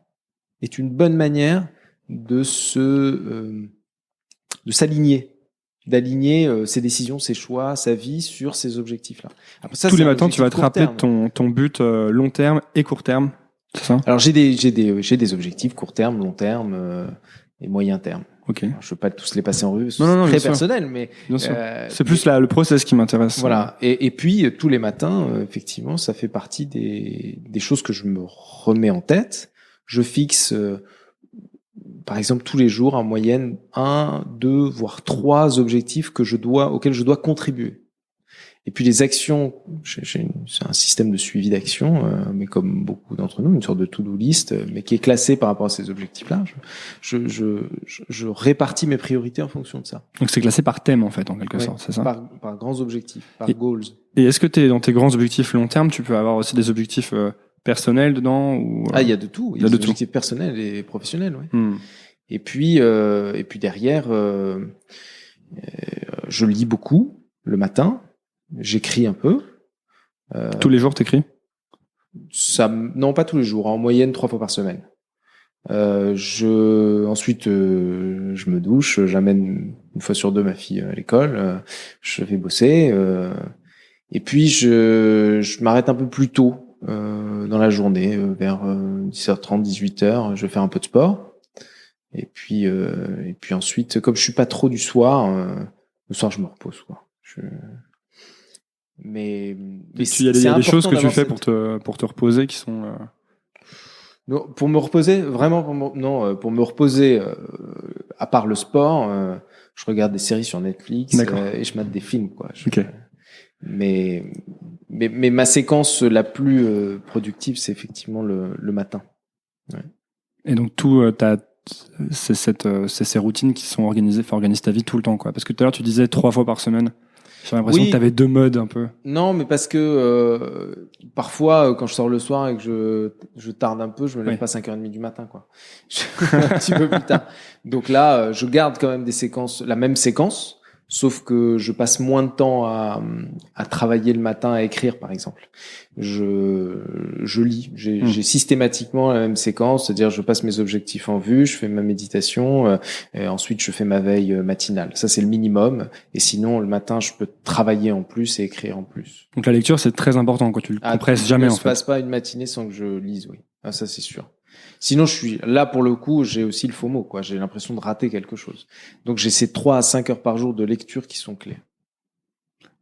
est une bonne manière de s'aligner, d'aligner ses décisions, ses choix, sa vie sur ces objectifs-là. Après, ça, tous les matins, tu vas te rappeler ton but long terme et court terme, c'est ça? Alors, j'ai des objectifs court terme, long terme et moyen terme. Ok. Alors, je veux pas tous les passer en revue, c'est très personnel, mais bien sûr. C'est plus le process qui m'intéresse. Voilà. Et puis tous les matins, effectivement, ça fait partie des choses que je me remets en tête. Je fixe, par exemple, tous les jours en moyenne 1, 2, voire 3 objectifs auxquels je dois contribuer. Et puis les actions, c'est un système de suivi d'action, mais comme beaucoup d'entre nous, une sorte de to-do list, mais qui est classée par rapport à ces objectifs-là. Je répartis mes priorités en fonction de ça. Donc c'est classé par thème en fait, en quelque sorte, c'est ça? Par grands objectifs, par goals. Et est-ce que dans tes grands objectifs long terme, tu peux avoir aussi des objectifs personnels dedans ou il y a de tout. Il y a des objectifs personnels et professionnels, ouais. Et puis derrière, je lis beaucoup le matin. J'écris un peu. Tous les jours, t'écris? Non, pas tous les jours. En moyenne, 3 fois par semaine. Ensuite, je me douche. J'amène 1 fois sur 2 ma fille à l'école. Je vais bosser. Et puis, je m'arrête un peu plus tôt dans la journée, vers 10h30, 18h. Je vais faire un peu de sport. Et puis ensuite, comme je suis pas trop du soir, le soir, je me repose, quoi. Mais il y a des choses que tu fais pour te reposer qui sont non, pour me reposer vraiment pour me reposer à part le sport, je regarde des séries sur Netflix et je mate des films, quoi. Mais ma séquence la plus productive, c'est effectivement le matin. Ouais. Et donc c'est ces routines qui sont organisent ta vie tout le temps, quoi. Parce que tout à l'heure tu disais 3 fois par semaine. J'ai l'impression que tu avais 2 modes un peu. Non, mais parce que parfois, quand je sors le soir et que je tarde un peu, je me lève pas 5h30 du matin, quoi. Un petit peu plus tard. Donc là, je garde quand même la même séquence, sauf que je passe moins de temps à travailler le matin, à écrire, par exemple. Je lis. J'ai systématiquement la même séquence, c'est-à-dire je passe mes objectifs en vue, je fais ma méditation, et ensuite je fais ma veille matinale. Ça, c'est le minimum. Et sinon, le matin, je peux travailler en plus et écrire en plus. Donc la lecture, c'est très important, quoi. Tu le compresses jamais, en fait. Je ne passe pas une matinée sans que je lise, oui. Ah, ça, c'est sûr. Sinon, je suis là pour le coup, j'ai aussi le FOMO, quoi. J'ai l'impression de rater quelque chose. Donc, j'ai ces 3 à 5 heures par jour de lecture qui sont clés.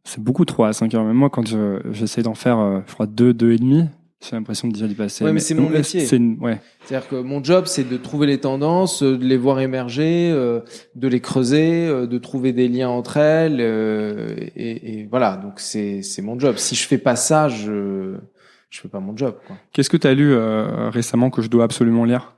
C'est beaucoup 3 à 5 heures. Même moi, quand j'essaie d'en faire, je crois 2,5, j'ai l'impression de déjà d'y passer. Ouais, mais c'est mon métier. C'est-à-dire que mon job, c'est de trouver les tendances, de les voir émerger, de les creuser, de trouver des liens entre elles, et voilà. Donc, c'est mon job. Si je fais pas ça, je fais pas mon job, quoi. Qu'est-ce que tu as lu récemment que je dois absolument lire?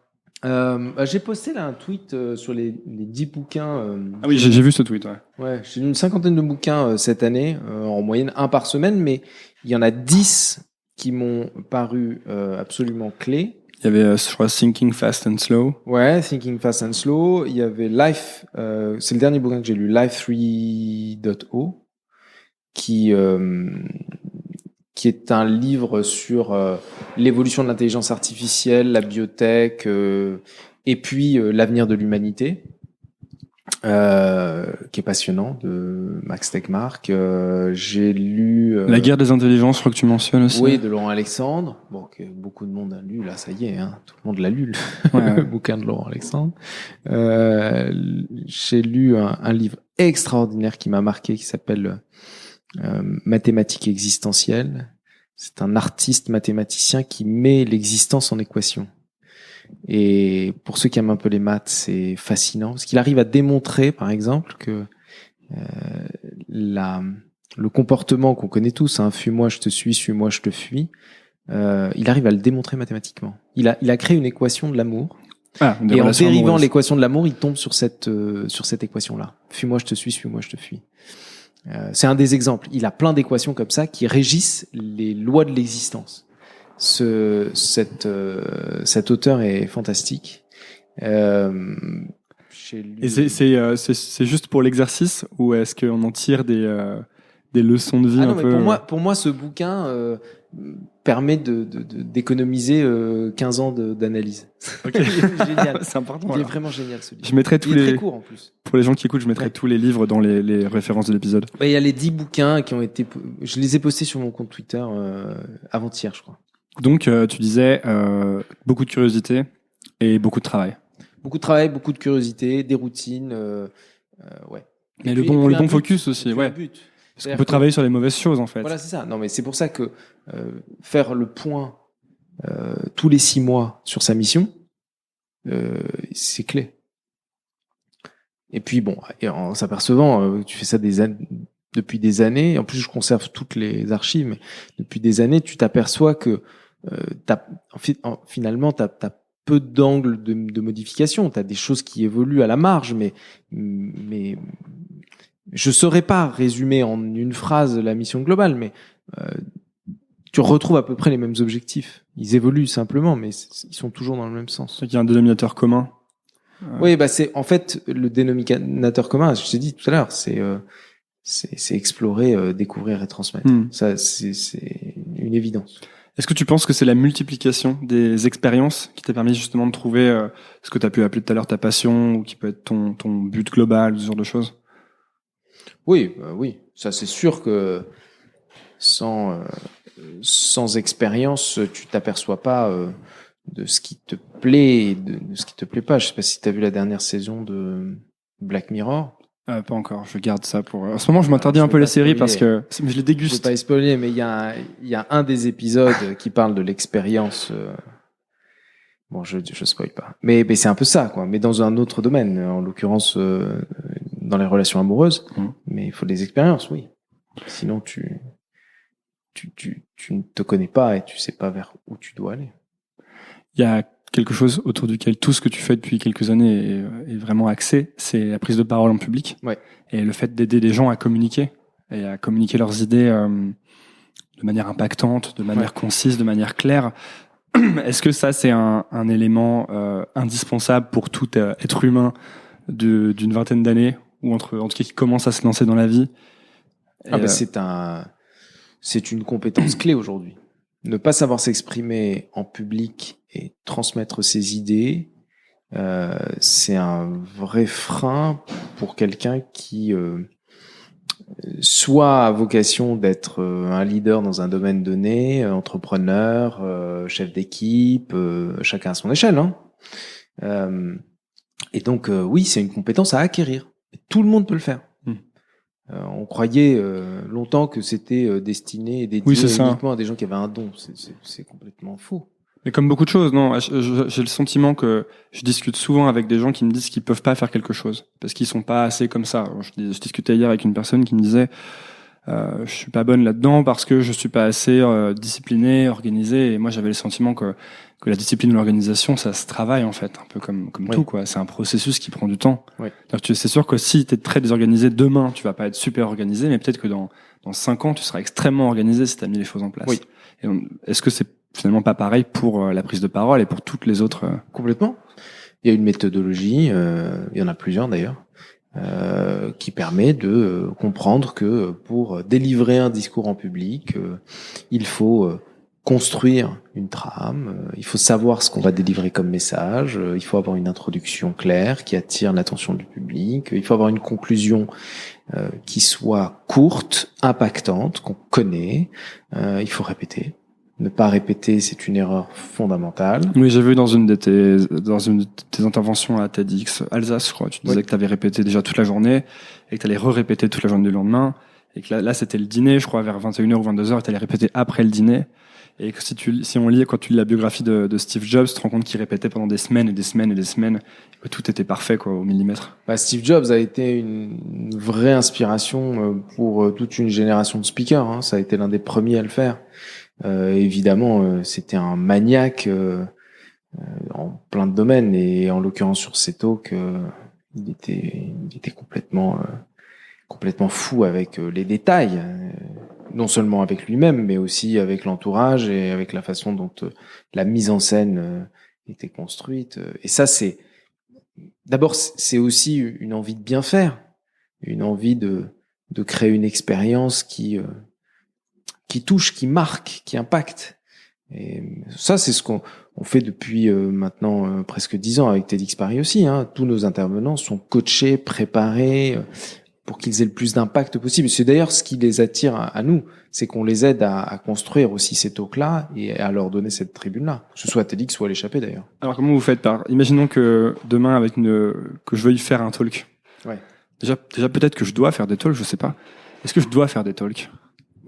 J'ai posté là un tweet sur les 10 bouquins. Ah oui, j'ai vu ce tweet. Ouais, j'ai lu une 50aine de bouquins cette année, en moyenne 1 par semaine, mais il y en a 10 qui m'ont paru absolument clés. Il y avait, je crois, Thinking Fast and Slow. Ouais, Thinking Fast and Slow. Il y avait Life, c'est le dernier bouquin que j'ai lu, Life 3.0, qui est un livre sur l'évolution de l'intelligence artificielle, la biotech, et puis l'avenir de l'humanité, qui est passionnant, de Max Tegmark. J'ai lu La guerre des intelligences, je crois que tu mentionnes aussi. Oui, de Laurent Alexandre, bon, que beaucoup de monde a lu, là, ça y est, hein, tout le monde l'a lu, le bouquin de Laurent Alexandre. J'ai lu un livre extraordinaire qui m'a marqué, qui s'appelle Mathématiques existentielles. C'est un artiste mathématicien qui met l'existence en équation. Et pour ceux qui aiment un peu les maths, c'est fascinant parce qu'il arrive à démontrer, par exemple, que le comportement qu'on connaît tous, hein, fuis-moi, je te suis-moi, je te fuis, il arrive à le démontrer mathématiquement. Il a créé une équation de l'amour. Et en dérivant l'équation de l'amour, il tombe sur cette équation-là. Fuis-moi, je te suis-moi, je te fuis. C'est un des exemples. Il a plein d'équations comme ça qui régissent les lois de l'existence. Cet auteur est fantastique. Et c'est juste pour l'exercice ou est-ce qu'on en tire des leçons de vie un peu? Pour moi, ce bouquin permet d'économiser 15 ans d'analyse. Okay. Il est génial. C'est important. Il est vraiment génial, ce livre. Je mettrai il est très court en plus. Pour les gens qui écoutent, je mettrai tous les livres dans les références de l'épisode. Il y a les 10 bouquins qui ont été. Je les ai postés sur mon compte Twitter avant-hier, je crois. Donc, tu disais beaucoup de curiosité et beaucoup de travail. Beaucoup de travail, beaucoup de curiosité, des routines, ouais. Et le bon focus aussi, ouais. Parce qu'on peut travailler sur les mauvaises choses, en fait. Voilà, c'est ça. Non, mais c'est pour ça que faire le point tous les 6 mois sur sa mission, c'est clé. Et puis bon, et en s'apercevant, tu fais ça depuis des années, en plus je conserve toutes les archives, mais depuis des années, tu t'aperçois que finalement, t'as peu d'angles de modification. T'as des choses qui évoluent à la marge, mais je saurais pas résumer en une phrase la mission globale, mais tu retrouves à peu près les mêmes objectifs. Ils évoluent simplement, mais ils sont toujours dans le même sens. Il y a un dénominateur commun. Oui, c'est en fait le dénominateur commun. Je t'ai dit tout à l'heure, c'est explorer, découvrir et transmettre. Ça, c'est une évidence. Est-ce que tu penses que c'est la multiplication des expériences qui t'a permis justement de trouver ce que tu as pu appeler tout à l'heure ta passion, ou qui peut être ton but global, ce genre de choses? Oui, oui. Ça, c'est sûr que sans expérience, tu t'aperçois pas de ce qui te plaît et de ce qui te plaît pas. Je sais pas si tu as vu la dernière saison de Black Mirror. Pas encore, je garde ça pour... En ce moment, je m'interdis un peu les séries parce que je les déguste. Je vais pas spoiler, mais il y a un des épisodes qui parle de l'expérience. Bon, je spoil pas. Mais c'est un peu ça, quoi. Mais dans un autre domaine, en l'occurrence dans les relations amoureuses. Mais il faut des expériences, oui. Sinon, tu ne te connais pas et tu sais pas vers où tu dois aller. Il y a quelque chose autour duquel tout ce que tu fais depuis quelques années est vraiment axé, c'est la prise de parole en public. Ouais. Et le fait d'aider les gens à communiquer et à communiquer leurs idées de manière impactante, de manière concise, de manière claire. Est-ce que ça, c'est un élément indispensable pour tout être humain d'une vingtaine d'années, ou en tout cas qui commence à se lancer dans la vie? C'est une compétence clé aujourd'hui. Ne pas savoir s'exprimer en public et transmettre ses idées, c'est un vrai frein pour quelqu'un qui soit a vocation d'être un leader dans un domaine donné, entrepreneur, chef d'équipe, chacun à son échelle. Et donc, oui, c'est une compétence à acquérir. Tout le monde peut le faire. On croyait longtemps que c'était destiné et dédié uniquement à des gens qui avaient un don. C'est complètement faux. Mais comme beaucoup de choses, non, j'ai le sentiment que je discute souvent avec des gens qui me disent qu'ils peuvent pas faire quelque chose parce qu'ils sont pas assez comme ça. Je discutais hier avec une personne qui me disait je suis pas bonne là-dedans parce que je suis pas assez disciplinée, organisée. Et moi, j'avais le sentiment que la discipline ou l'organisation, ça se travaille en fait, un peu comme tout, quoi. C'est un processus qui prend du temps. Oui. Donc, c'est sûr que si t'es très désorganisé demain, tu vas pas être super organisé, mais peut-être que dans 5 ans, tu seras extrêmement organisé si t'as mis les choses en place. Oui. Et est-ce que c'est finalement pas pareil pour la prise de parole et pour toutes les autres Complètement. Il y a une méthodologie, il y en a plusieurs d'ailleurs, qui permet de comprendre que pour délivrer un discours en public, il faut construire une trame, il faut savoir ce qu'on va délivrer comme message, il faut avoir une introduction claire qui attire l'attention du public, il faut avoir une conclusion qui soit courte, impactante, qu'on connaît, il faut répéter. Ne pas répéter, c'est une erreur fondamentale. Oui, j'ai vu dans une de tes interventions à TEDx Alsace, je crois, tu disais que tu avais répété déjà toute la journée et que tu allais répéter toute la journée du lendemain, et que là c'était le dîner, je crois, vers 21h ou 22h, et tu allais répéter après le dîner, et que quand tu lis la biographie de Steve Jobs, tu te rends compte qu'il répétait pendant des semaines et des semaines et des semaines, que tout était parfait, quoi, au millimètre. Steve Jobs a été une vraie inspiration pour toute une génération de speakers, ça a été l'un des premiers à le faire. Évidemment, c'était un maniaque en plein de domaines, et en l'occurrence sur ces talks, il était complètement fou avec les détails, non seulement avec lui-même, mais aussi avec l'entourage et avec la façon dont la mise en scène était construite. Et ça, c'est aussi une envie de bien faire, une envie de créer une expérience qui touche, qui marque, qui impacte. Et ça, c'est ce qu'on fait depuis maintenant presque 10 ans avec TEDx Paris aussi. Tous nos intervenants sont coachés, préparés pour qu'ils aient le plus d'impact possible. C'est d'ailleurs ce qui les attire à nous, c'est qu'on les aide à construire aussi ces talks-là et à leur donner cette tribune-là, que ce soit à TEDx ou à l'échappée d'ailleurs. Alors comment vous faites imaginons que demain, que je veuille faire un talk. Ouais. Déjà peut-être que je dois faire des talks, je sais pas. Est-ce que je dois faire des talks?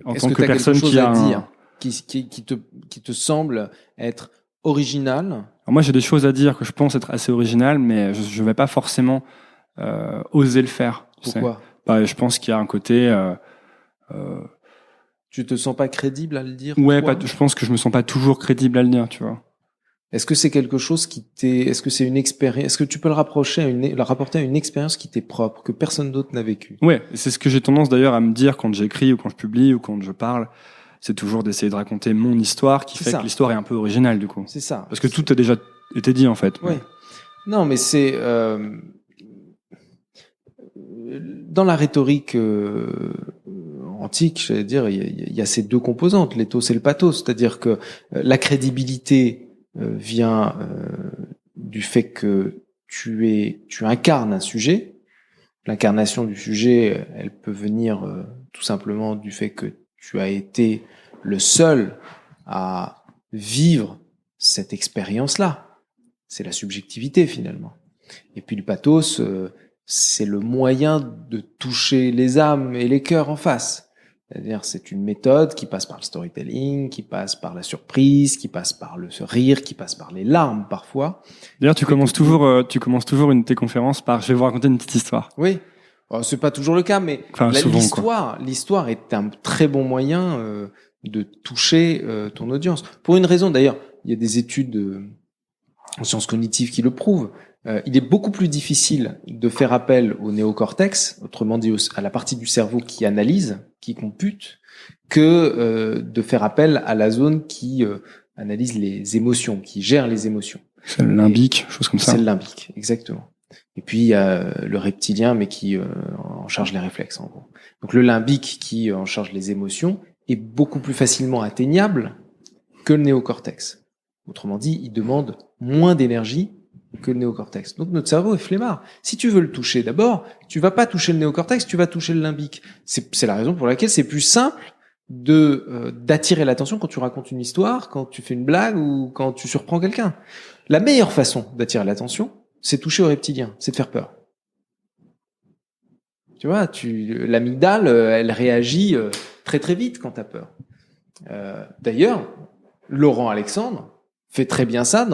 En Est-ce tant que personne quelque chose qui a à dire qui te semble être original? Alors moi, j'ai des choses à dire que je pense être assez originales, mais je vais pas forcément oser le faire. Pourquoi? Je pense qu'il y a un côté Tu te sens pas crédible à le dire? Ouais, toi je pense que je me sens pas toujours crédible à le dire, tu vois. Est-ce que c'est quelque chose est-ce que c'est une expérience, est-ce que tu peux le rapporter à une expérience qui t'est propre, que personne d'autre n'a vécu? Ouais, c'est ce que j'ai tendance d'ailleurs à me dire quand j'écris ou quand je publie ou quand je parle. C'est toujours d'essayer de raconter mon histoire qui fait que l'histoire est un peu originale, du coup. C'est ça. Parce que tout a déjà été dit, en fait. Oui. Non, mais c'est, dans la rhétorique antique, j'allais dire, il y a ces deux composantes, l'éthos et le pathos. C'est-à-dire que la crédibilité vient du fait que tu incarnes un sujet. L'incarnation du sujet, elle peut venir tout simplement du fait que tu as été le seul à vivre cette expérience-là. C'est la subjectivité, finalement. Et puis le pathos, c'est le moyen de toucher les âmes et les cœurs en face. C'est-à-dire, c'est une méthode qui passe par le storytelling, qui passe par la surprise, qui passe par le rire, qui passe par les larmes parfois. D'ailleurs, tu commences toujours une de tes conférences par « je vais vous raconter une petite histoire ». Oui, alors, c'est pas toujours le cas, mais l'histoire est un très bon moyen de toucher ton audience. Pour une raison, d'ailleurs, il y a des études en sciences cognitives qui le prouvent. Il est beaucoup plus difficile de faire appel au néocortex, autrement dit à la partie du cerveau qui analyse, qui compute, que de faire appel à la zone qui analyse les émotions, qui gère les émotions. C'est le limbique, chose comme ça. C'est le limbique, exactement. Et puis il y a le reptilien, mais qui en charge les réflexes, en gros. Donc le limbique qui en charge les émotions est beaucoup plus facilement atteignable que le néocortex. Autrement dit, il demande moins d'énergie que le néocortex. Donc notre cerveau est flemmard. Si tu veux le toucher d'abord, tu vas pas toucher le néocortex, tu vas toucher le limbique. C'est la raison pour laquelle c'est plus simple d'attirer l'attention quand tu racontes une histoire, quand tu fais une blague ou quand tu surprends quelqu'un. La meilleure façon d'attirer l'attention, c'est toucher au reptilien, c'est de faire peur. Tu vois, l'amygdale, elle réagit très très vite quand t'as peur. D'ailleurs, Laurent Alexandre fait très bien ça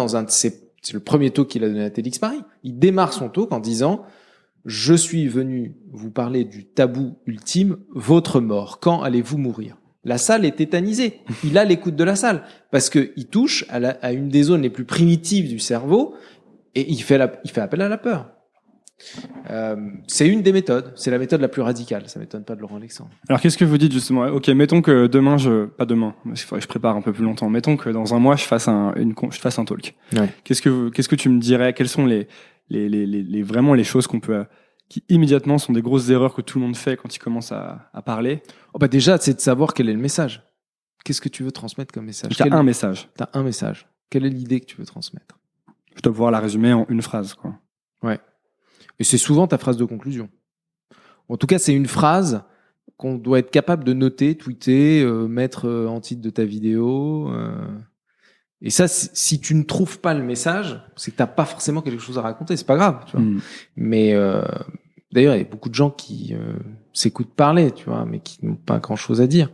c'est le premier talk qu'il a donné à TEDx Paris. Il démarre son talk en disant « Je suis venu vous parler du tabou ultime, votre mort. Quand allez-vous mourir ?» La salle est tétanisée. Il a l'écoute de la salle parce que il touche à une des zones les plus primitives du cerveau et il fait appel à la peur. C'est une des méthodes. C'est la méthode la plus radicale. Ça m'étonne pas de Laurent Alexandre. Alors, qu'est-ce que vous dites justement? Ok, mettons que demain, pas demain, il faudrait que je prépare un peu plus longtemps. Mettons que dans un mois, je fasse un talk. Ouais. Qu'est-ce que tu me dirais? Quelles sont vraiment les choses qui immédiatement sont des grosses erreurs que tout le monde fait quand il commence à parler? Déjà, c'est de savoir quel est le message. Qu'est-ce que tu veux transmettre comme message? T'as un message. T'as un message. Quelle est l'idée que tu veux transmettre? Je dois pouvoir la résumer en une phrase, quoi. Ouais. Et c'est souvent ta phrase de conclusion. En tout cas, c'est une phrase qu'on doit être capable de noter, tweeter, mettre en titre de ta vidéo. Et ça, si tu ne trouves pas le message, c'est que t'as pas forcément quelque chose à raconter. C'est pas grave, tu vois. Mais d'ailleurs, il y a beaucoup de gens qui s'écoutent parler, tu vois, mais qui n'ont pas grand-chose à dire.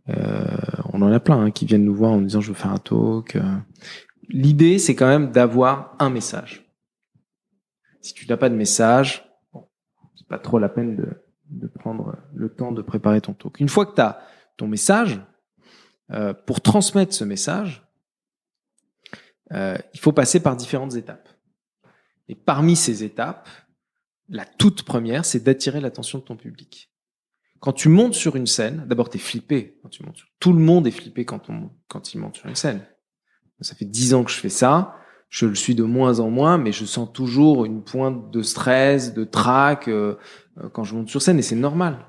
On en a plein qui viennent nous voir en disant « je veux faire un talk ». L'idée, c'est quand même d'avoir un message. Si tu n'as pas de message, c'est pas trop la peine de prendre le temps de préparer ton talk. Une fois que tu as ton message, pour transmettre ce message, il faut passer par différentes étapes. Et parmi ces étapes, la toute première, c'est d'attirer l'attention de ton public. Quand tu montes sur une scène, d'abord, tu es flippé. Tout le monde est flippé quand il monte sur une scène. Ça fait 10 ans que je fais ça. Je le suis de moins en moins, mais je sens toujours une pointe de stress, de trac quand je monte sur scène, et c'est normal.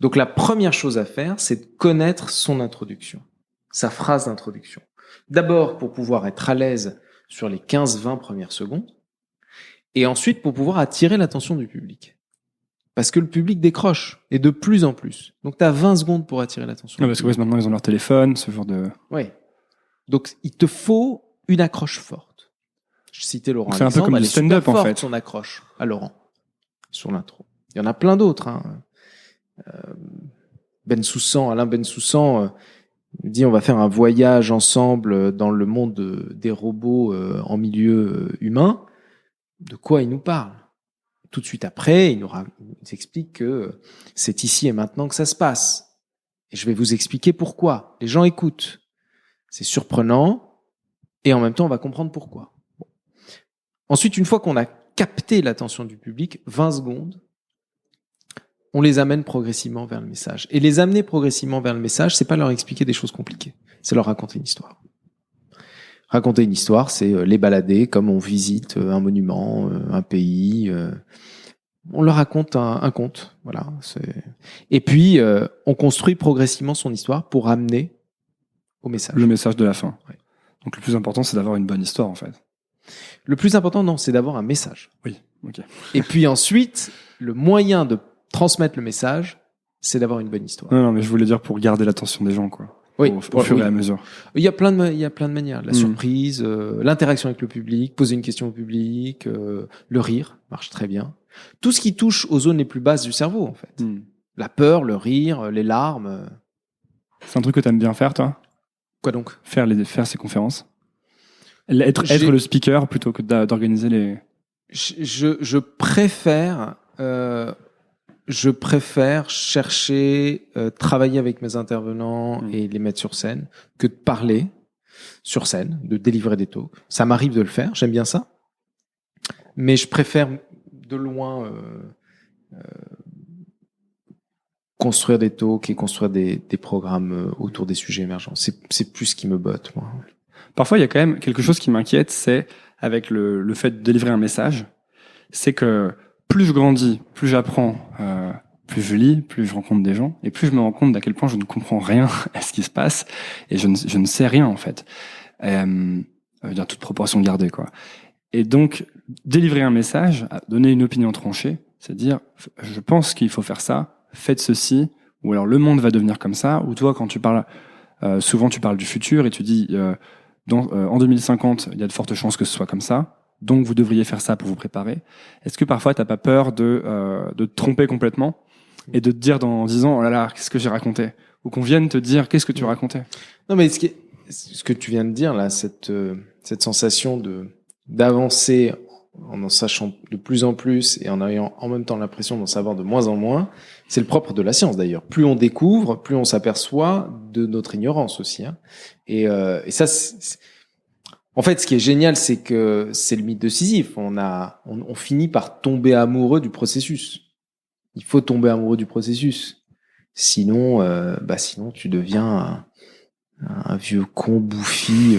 Donc la première chose à faire, c'est de connaître son introduction, sa phrase d'introduction. D'abord pour pouvoir être à l'aise sur les 15-20 premières secondes, et ensuite pour pouvoir attirer l'attention du public. Parce que le public décroche, et de plus en plus. Donc tu as 20 secondes pour attirer l'attention. Ouais, parce que maintenant ils ont leur téléphone, ce genre de... Oui. Donc il te faut une accroche forte. Je citais Laurent Alexandre, c'est un peu comme du stand-up en fait. Son accroche à Laurent sur l'intro. Il y en a plein d'autres. Alain Bensoussan dit on va faire un voyage ensemble dans le monde des robots en milieu humain. De quoi il nous parle? Tout de suite après, il nous explique que c'est ici et maintenant que ça se passe. Et je vais vous expliquer pourquoi. Les gens écoutent. C'est surprenant et en même temps, on va comprendre pourquoi. Bon. Ensuite, une fois qu'on a capté l'attention du public, 20 secondes, on les amène progressivement vers le message. Et les amener progressivement vers le message, c'est pas leur expliquer des choses compliquées, c'est leur raconter une histoire. Raconter une histoire, c'est les balader comme on visite un monument, un pays. On leur raconte un conte, voilà. Et puis, on construit progressivement son histoire pour amener au message. Le message de la fin. Ouais. Donc le plus important, c'est d'avoir une bonne histoire, en fait. Le plus important, non, c'est d'avoir un message. Oui, ok. Et puis ensuite, le moyen de transmettre le message, c'est d'avoir une bonne histoire. Non, mais je voulais dire pour garder l'attention des gens, quoi. Oui, au fur et à mesure. Il y a plein de manières. La surprise, l'interaction avec le public, poser une question au public, le rire marche très bien. Tout ce qui touche aux zones les plus basses du cerveau, en fait. La peur, le rire, les larmes. C'est un truc que t'aimes bien faire, toi? Quoi donc? Faire ces conférences? Être le speaker plutôt que d'organiser les... Je préfère chercher, travailler avec mes intervenants et les mettre sur scène que de parler sur scène, de délivrer des talks. Ça m'arrive de le faire, j'aime bien ça. Mais je préfère de loin construire des talks et construire des programmes autour des sujets émergents. C'est plus ce qui me botte, moi. Parfois, il y a quand même quelque chose qui m'inquiète, c'est avec le fait de délivrer un message, c'est que plus je grandis, plus j'apprends, plus je lis, plus je rencontre des gens, et plus je me rends compte d'à quel point je ne comprends rien à ce qui se passe, et je ne sais rien, en fait. Dans toute proportion gardée, quoi. Et donc, délivrer un message, donner une opinion tranchée, c'est dire, je pense qu'il faut faire ça, faites ceci, ou alors le monde va devenir comme ça, ou toi, quand tu parles, souvent tu parles du futur, et tu dis, en 2050, il y a de fortes chances que ce soit comme ça, donc vous devriez faire ça pour vous préparer. Est-ce que parfois t'as pas peur de te tromper complètement et de te dire en disant oh là là, qu'est-ce que j'ai raconté, ou qu'on vienne te dire qu'est-ce que tu racontais? Non, mais ce que tu viens de dire là, cette sensation d'avancer en sachant de plus en plus et en ayant en même temps l'impression d'en savoir de moins en moins, c'est le propre de la science d'ailleurs. Plus on découvre, plus on s'aperçoit de notre ignorance aussi. Hein. Et ça, en fait, ce qui est génial, c'est que c'est le mythe de Sisyphe. On finit par tomber amoureux du processus. Il faut tomber amoureux du processus. Sinon, sinon tu deviens un vieux con bouffi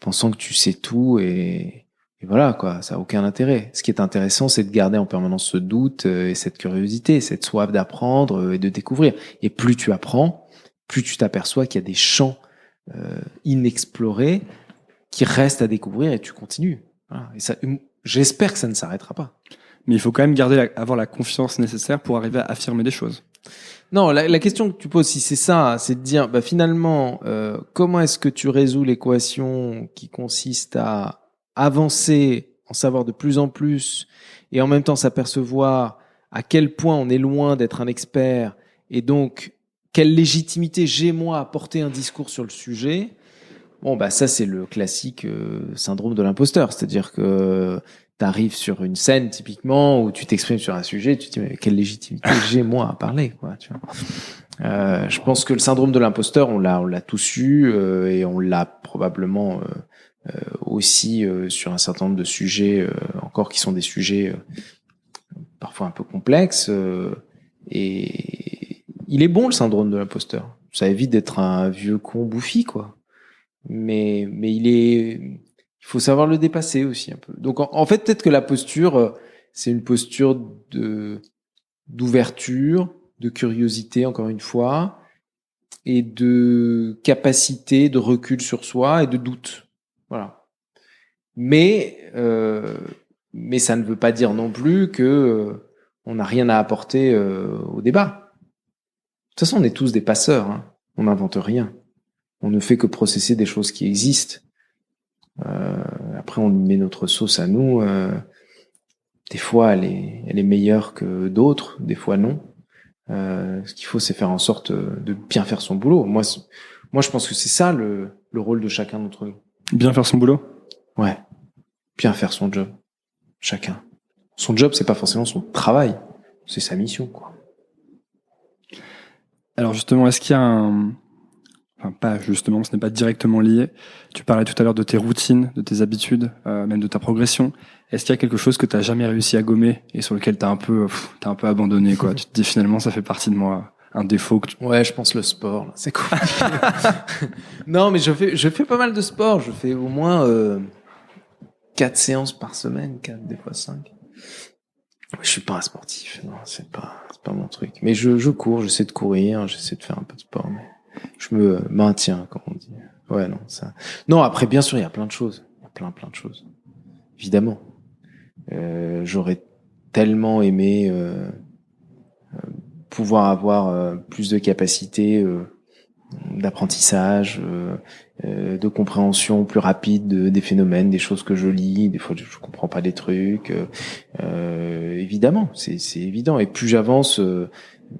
pensant que tu sais tout et voilà, quoi, ça a aucun intérêt. Ce qui est intéressant, c'est de garder en permanence ce doute et cette curiosité, cette soif d'apprendre et de découvrir. Et plus tu apprends, plus tu t'aperçois qu'il y a des champs inexplorés qui restent à découvrir et tu continues. Voilà. Et ça, j'espère que ça ne s'arrêtera pas. Mais il faut quand même avoir la confiance nécessaire pour arriver à affirmer des choses. Non, la question que tu poses, si c'est ça, c'est de dire, finalement, comment est-ce que tu résous l'équation qui consiste à avancer, en savoir de plus en plus, et en même temps s'apercevoir à quel point on est loin d'être un expert, et donc quelle légitimité j'ai moi à porter un discours sur le sujet. Bon, ça c'est le classique syndrome de l'imposteur, c'est-à-dire que t'arrives sur une scène typiquement où tu t'exprimes sur un sujet, tu te dis mais quelle légitimité j'ai moi à parler, quoi. Tu vois. Je pense que le syndrome de l'imposteur, on l'a tous eu et on l'a probablement aussi sur un certain nombre de sujets encore qui sont des sujets parfois un peu complexes. Et il est bon le syndrome de l'imposteur. Ça évite d'être un vieux con bouffi, quoi. Mais il faut savoir le dépasser aussi un peu. Donc en fait, peut-être que la posture, c'est une posture d'ouverture, de curiosité, encore une fois, et de capacité de recul sur soi et de doute. Voilà. Mais ça ne veut pas dire non plus que on n'a rien à apporter au débat. De toute façon, on est tous des passeurs. Hein. On n'invente rien. On ne fait que processer des choses qui existent. Après, on y met notre sauce à nous. Des fois, elle est meilleure que d'autres. Des fois, non. Ce qu'il faut, c'est faire en sorte de bien faire son boulot. Moi, je pense que c'est ça le rôle de chacun d'entre nous. Bien faire son boulot? Ouais. Bien faire son job. Chacun. Son job, c'est pas forcément son travail. C'est sa mission, quoi. Alors justement, est-ce qu'il y a enfin pas justement, ce n'est pas directement lié. Tu parlais tout à l'heure de tes routines, de tes habitudes, même de ta progression. Est-ce qu'il y a quelque chose que tu n'as jamais réussi à gommer et sur lequel t'as un peu abandonné, quoi? Tu te dis finalement ça fait partie de moi, un défaut que tu... Ouais, je pense le sport, là, c'est cool. Non, mais je fais pas mal de sport. Je fais au moins 4 séances par semaine, 4, des fois 5. Je suis pas un sportif, non, c'est pas mon truc. Mais je cours, j'essaie de courir, j'essaie de faire un peu de sport, mais je me maintiens, comme on dit. Ouais, non, ça. Non, après, bien sûr, il y a plein de choses. Il y a plein de choses. Évidemment. J'aurais tellement aimé pouvoir avoir plus de capacité d'apprentissage, de compréhension plus rapide des phénomènes, des choses que je lis. Des fois, je comprends pas des trucs. Évidemment, c'est évident. Et plus j'avance,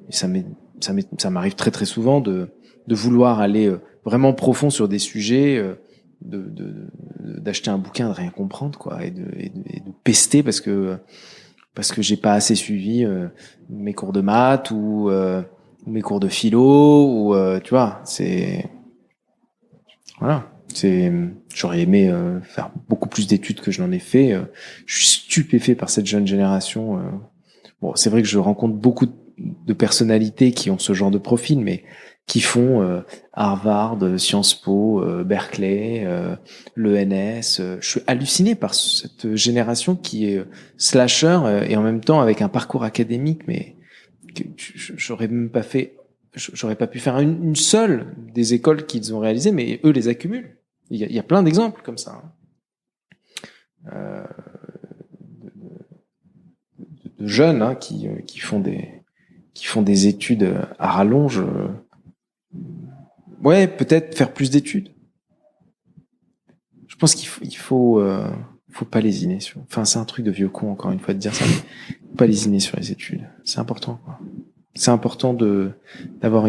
ça m'arrive très très souvent de vouloir aller vraiment profond sur des sujets, d'acheter un bouquin, de rien comprendre, quoi, et de pester parce que j'ai pas assez suivi mes cours de maths ou mes cours de philo, ou tu vois, j'aurais aimé faire beaucoup plus d'études que je n'en ai fait. Je suis stupéfait par cette jeune génération. Bon, c'est vrai que je rencontre beaucoup de personnalités qui ont ce genre de profil, mais qui font Harvard, Sciences Po, Berkeley, l'ENS. Je suis halluciné par cette génération qui est slasher et en même temps avec un parcours académique, mais que j'aurais pas pu faire une seule des écoles qu'ils ont réalisées, mais eux les accumulent. Il y a plein d'exemples comme ça. De jeunes qui font des études à rallonge. Ouais, peut-être faire plus d'études. Je pense qu'il faut pas lésiner sur. Enfin, c'est un truc de vieux con, encore une fois, de dire ça. Mais faut pas lésiner sur les études. C'est important, quoi. C'est important d'avoir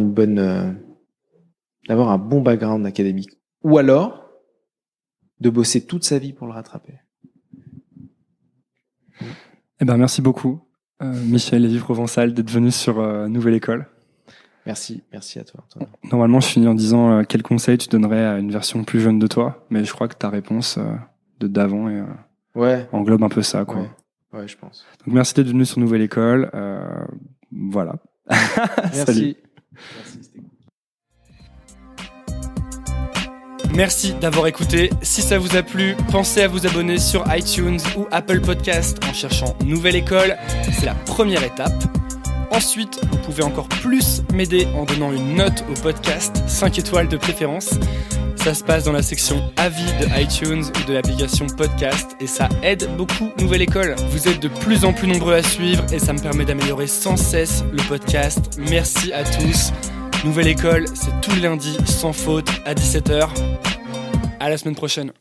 d'avoir un bon background académique. Ou alors, de bosser toute sa vie pour le rattraper. Eh ben, merci beaucoup, Michel Lévy-Provençal, d'être venu sur Nouvelle École. Merci à toi, Antoine. Normalement, je finis en disant quel conseil tu donnerais à une version plus jeune de toi, mais je crois que ta réponse d'avant englobe un peu ça, quoi. Ouais, je pense. Donc, merci d'être venu sur Nouvelle École. Voilà. Merci. Salut. Merci d'avoir écouté. Si ça vous a plu, pensez à vous abonner sur iTunes ou Apple Podcast en cherchant Nouvelle École. C'est la première étape. Ensuite, vous pouvez encore plus m'aider en donnant une note au podcast, 5 étoiles de préférence. Ça se passe dans la section avis de iTunes ou de l'application podcast et ça aide beaucoup Nouvelle École. Vous êtes de plus en plus nombreux à suivre et ça me permet d'améliorer sans cesse le podcast. Merci à tous. Nouvelle École, c'est tous les lundis sans faute à 17h. À la semaine prochaine.